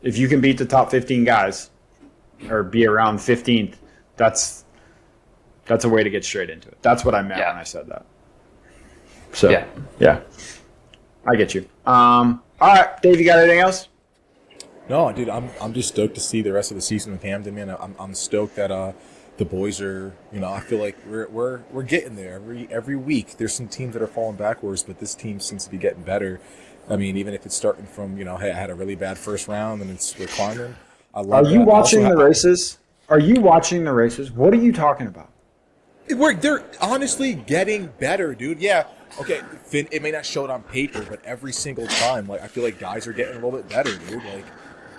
if you can beat the top 15 guys or be around 15th, that's a way to get straight into it. That's what I meant when I said that. So yeah, I get you. All right, Dave, you got anything else? No, dude, I'm just stoked to see the rest of the season with Hamden, man. I'm stoked that the boys are, I feel like we're getting there every week. There's some teams that are falling backwards, but this team seems to be getting better. I mean, even if it's starting from, hey, I had a really bad first round and we're climbing. Are you watching the races? Are you watching the races? What are you talking about? They're honestly getting better, dude. Yeah. Okay, Finn, it may not show it on paper, but every single time, like, I feel like guys are getting a little bit better, dude. Like,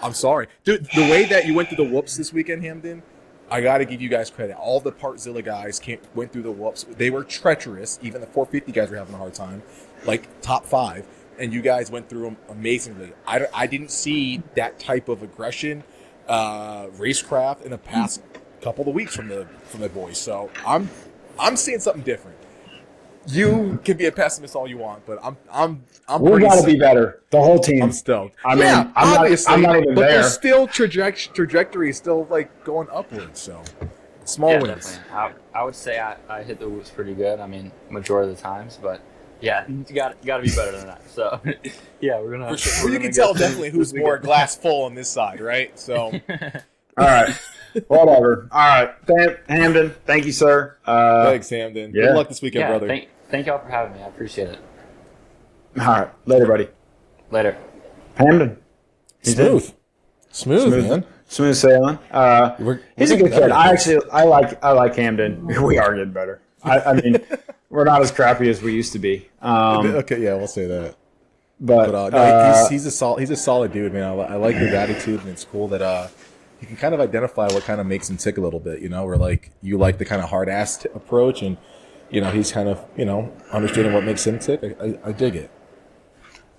I'm sorry. Dude, the way that you went through the whoops this weekend, Hamden, I got to give you guys credit. All the Partzilla guys went through the whoops. They were treacherous. Even the 450 guys were having a hard time, like top 5. And you guys went through them amazingly. I didn't see that type of aggression, racecraft in the past couple of weeks from the boys. So I'm seeing something different. You can be a pessimist all you want, but I'm we got to be better. The whole team. I'm stoked. I mean, I'm not even but there. There's still trajectory is still like going upwards. So small wins. Definitely. I would say I hit the whoops pretty good. I mean, majority of the times, but Yeah, you got to be better than that. So, yeah, we're gonna. For sure. We're You gonna can go tell through definitely this who's more weekend. glass full on this side, right? So, All right. Whatever. All right. Hamden, thank you, sir. thanks, Hamden. Yeah. Good luck this weekend, Yeah, brother. thank y'all for having me. I appreciate it. All right. Later, buddy. Later. Hamden. Smooth, man. Smooth sailing. He's a getting good better kid. at this. I like Hamden. We are getting better. I mean, we're not as crappy as we used to be. Okay, yeah, we'll say that. But No, he's a solid dude, man. I like his attitude, and it's cool that you can kind of identify what kind of makes him tick a little bit. You know, where like you like the kind of hard ass approach, and he's kind of understanding what makes him tick. I dig it.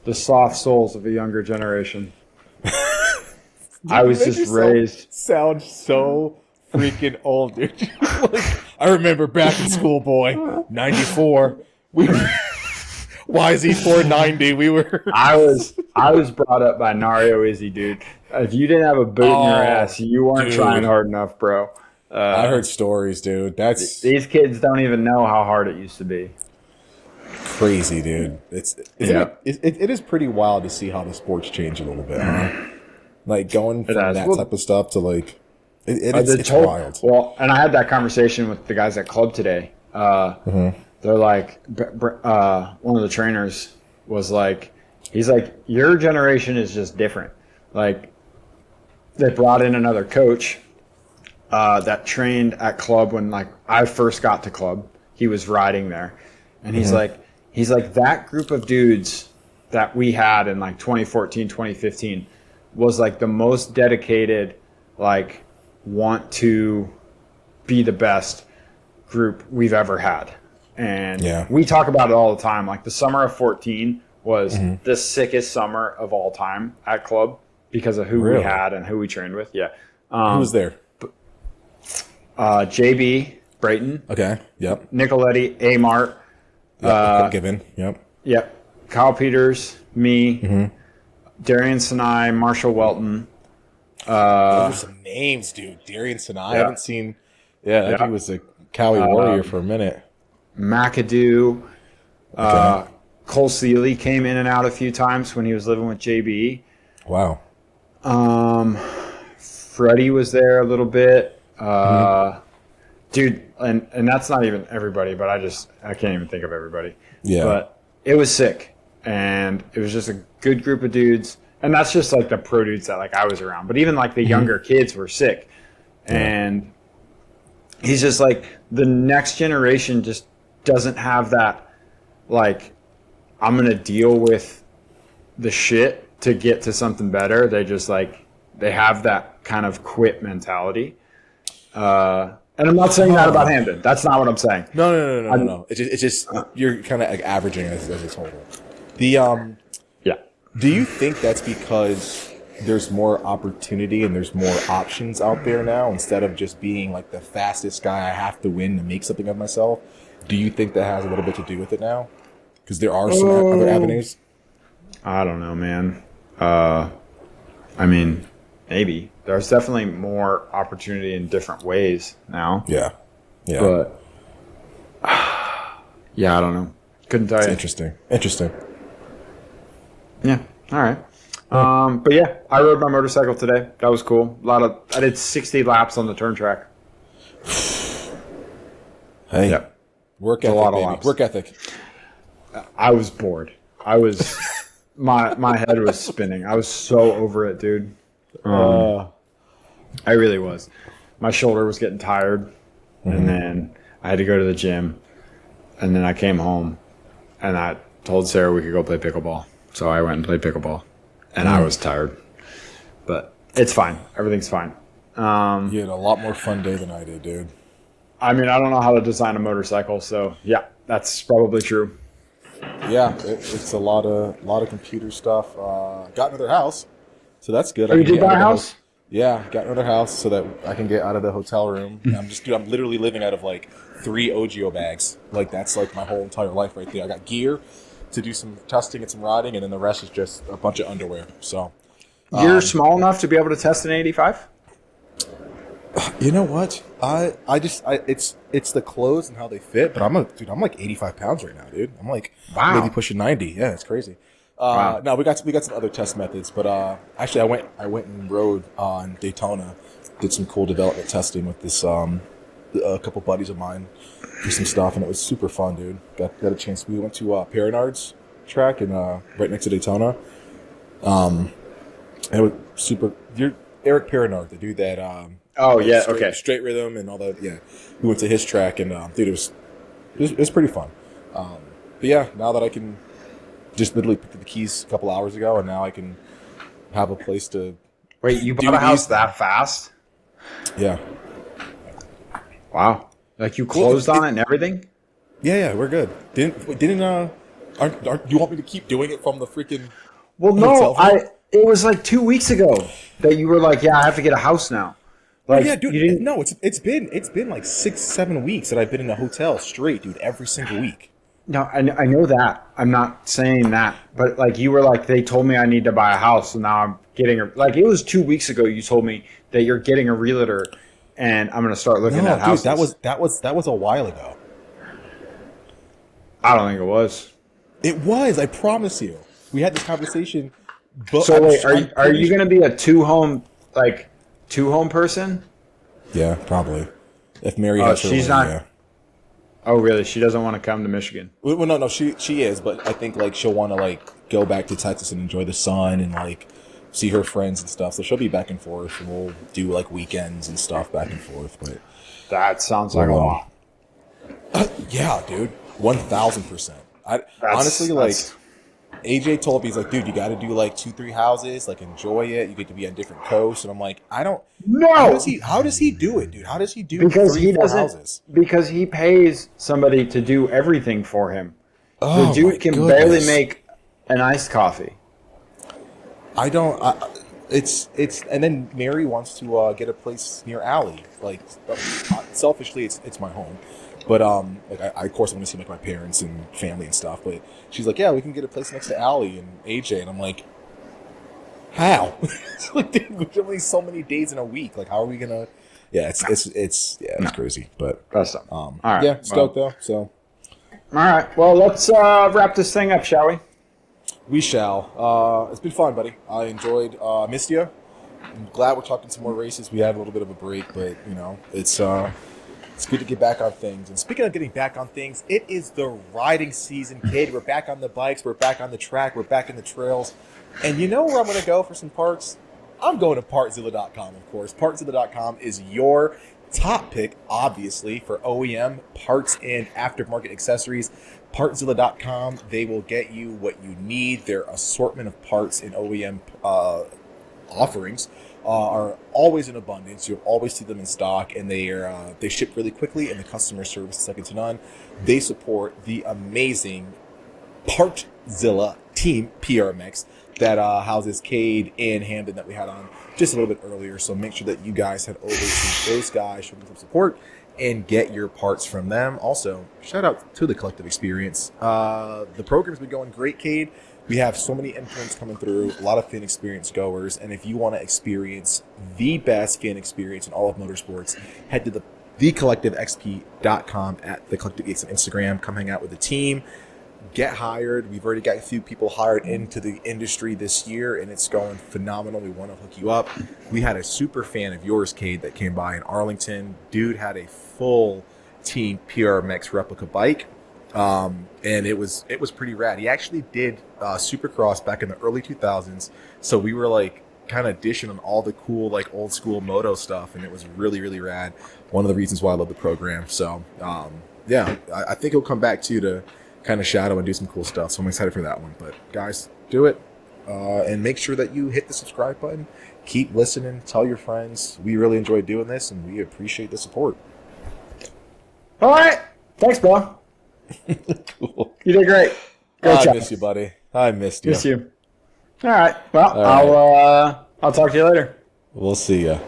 the soft souls of a younger generation. I was just raised. Sound so freaking old, dude. Like, I remember back in school, boy, 94. We were YZ490. We were. I was brought up by Nario Izzy, dude. If you didn't have a boot in your ass, you weren't trying hard enough, bro. I heard stories, dude. That's These kids don't even know how hard it used to be. crazy, dude. It is pretty wild to see how the sport's changed a little bit, huh? Like going from that type of stuff to like it's wild. Well, and I had that conversation with the guys at club today. They're like, one of the trainers was like, he's like, your generation is just different. Like, they brought in another coach that trained at club when like I first got to club. He was riding there, and he's like that group of dudes that we had in like 2014, 2015 was like the most dedicated, like want to be the best group we've ever had. And we talk about it all the time. Like the summer of 14 was the sickest summer of all time at club because of who we had and who we trained with. Yeah. Who was there? JB Brayton. Okay. Yep. Nicoletti, Amart. Given. Yep. Yep. Kyle Peters, me, Darian Sinai, Marshall Welton. Those are some names, dude. Darian Sinai. I haven't seen. Yeah, that dude was a Cowie warrior for a minute. McAdoo. Cole Seeley came in and out a few times when he was living with JB. Wow. Freddie was there a little bit. Dude, and that's not even everybody, but I can't even think of everybody. Yeah. But it was sick. And it was just a good group of dudes. And that's just like the pro dudes that like I was around. But even like the younger kids were sick. And he's just like, the next generation just doesn't have that, like, I'm going to deal with the shit to get to something better. They just like, they have that kind of quit mentality. And I'm not saying that about Hamden. That's not what I'm saying. No. It's just you're kind of like averaging as a total. Do you think that's because there's more opportunity and there's more options out there now instead of just being like the fastest guy I have to win to make something of myself? Do you think that has a little bit to do with it now? Because there are some other avenues. I don't know, man. I mean, maybe. There's definitely more opportunity in different ways now. Yeah. But, yeah, I don't know. Couldn't tell you. Interesting. Yeah. All right. But yeah, I rode my motorcycle today. That was cool. I did 60 laps on the turn track. Hey. Yep. Work ethic, baby. Work ethic. I was bored. I was my head was spinning. I was so over it, dude. I really was. My shoulder was getting tired, and then I had to go to the gym, and then I came home, and I told Sarah we could go play pickleball. So I went and played pickleball, and I was tired, but it's fine. Everything's fine. You had a lot more fun day than I did, dude. I mean, I don't know how to design a motorcycle, so yeah, that's probably true. Yeah, it's a lot of computer stuff. Got another house, so that's good. Oh, you did buy a house? Yeah, got another house so that I can get out of the hotel room. I'm literally living out of like 3 OGIO bags. Like that's like my whole entire life right there. I got gear to do some testing and some riding, and then the rest is just a bunch of underwear. So you're small enough to be able to test an 85? You know what? It's the clothes and how they fit, but I'm like 85 pounds right now, dude. I'm like maybe pushing 90. Yeah, it's crazy. Wow. No, we got some other test methods, but actually I went and rode on Daytona, did some cool development testing with this a couple buddies of mine for some stuff, and it was super fun, dude. Got a chance. We went to PRMX track and right next to Daytona. And it was super. You're Eric Perrinard, the dude that Oh yeah, straight rhythm and all that. Yeah, we went to his track and dude, it was pretty fun. But yeah, now that I can just literally pick up the keys a couple hours ago, and now I can have a place to. Wait, you bought a house that fast? Yeah. Wow. Like you closed on it and everything? Yeah, we're good. Aren't you want me to keep doing it from the freaking? Well, no, hotel? it was like 2 weeks ago that you were like, yeah, I have to get a house now. Like, Yeah, dude. you didn't. No, it's been like 6-7 weeks that I've been in a hotel straight, dude, every single week. No, I know that. I'm not saying that, but like you were like, they told me I need to buy a house, and now I'm getting a. Like it was 2 weeks ago. You told me that you're getting a realtor, and I'm gonna start looking at houses. Dude, that was a while ago. I don't think it was. It was. I promise you. We had this conversation. But So wait, are you gonna be a two home person? Yeah, probably. If Mary has her she's way, not. yeah. Oh, really? She doesn't want to come to Michigan. Well, no, she is, but I think like she'll want to like go back to Texas and enjoy the sun and like see her friends and stuff. So she'll be back and forth, and we'll do like weekends and stuff back and forth. But That sounds like a lot. yeah, dude, 1,000%. Honestly, like AJ told me, he's like, dude, you got to do like 2-3 houses, like enjoy it. You get to be on different coasts, and I'm like, I don't. No. How does he do it, dude? How does he do Because 3-4 he doesn't. houses? Because he pays somebody to do everything for him. Oh, The dude my can goodness. barely make an iced coffee. I don't. It's and then Mary wants to get a place near Allie. Like selfishly, it's my home, but like I of course I'm gonna see like my parents and family and stuff. But she's like, yeah, we can get a place next to Allie and AJ, and I'm like, how? It's like, dude, there's only so many days in a week. Like, how are we gonna? Yeah, it's crazy, but That's all right. yeah, stoked though. So All right. Well, let's wrap this thing up, shall we? we shall. It's been fun, buddy. I enjoyed. Missed you. I'm glad we're talking some more races. We had a little bit of a break, but you know, it's good to get back on things. And speaking of getting back on things, it is the riding season, kid. We're back on the bikes. We're back on the track. We're back in the trails. And you know where I'm going to go for some parts? I'm going to partzilla.com, of course. Partzilla.com is your top pick, obviously, for OEM parts and aftermarket accessories. Partzilla.com, they will get you what you need. Their assortment of parts and OEM offerings are always in abundance. You'll always see them in stock, and they ship really quickly, and the customer service is second to none. They support the amazing Partzilla team, PRMX, that houses Cade and Hamden that we had on just a little bit earlier. So make sure that you guys head over to those guys, show them some support, and get your parts from them. Also, shout out to the Collective Experience. The program's been going great, Cade. We have so many interns coming through, a lot of fan experience goers, and if you want to experience the best fan experience in all of motorsports, head to thecollectivexp.com at the Collective Gates on Instagram. Come hang out with the team. Get hired. We've already got a few people hired into the industry this year, and it's going phenomenal. We want to hook you up. We had a super fan of yours, Cade, that came by in Arlington. Dude had a full team PRMX replica bike, and it was pretty rad. He actually did Supercross back in the early 2000s, so we were like kind of dishing on all the cool like old school moto stuff, and it was really, really rad. One of the reasons why I love the program. So yeah, I think he'll come back too to kind of shadow and do some cool stuff. So I'm excited for that one. But guys, do it. And make sure that you hit the subscribe button. Keep listening. Tell your friends. We really enjoy doing this, and we appreciate the support. All right. Thanks, Bo. Cool. You did great. Great I job. miss you, buddy. I missed you. Miss you. All right. Well, All right. I'll talk to you later. We'll see ya.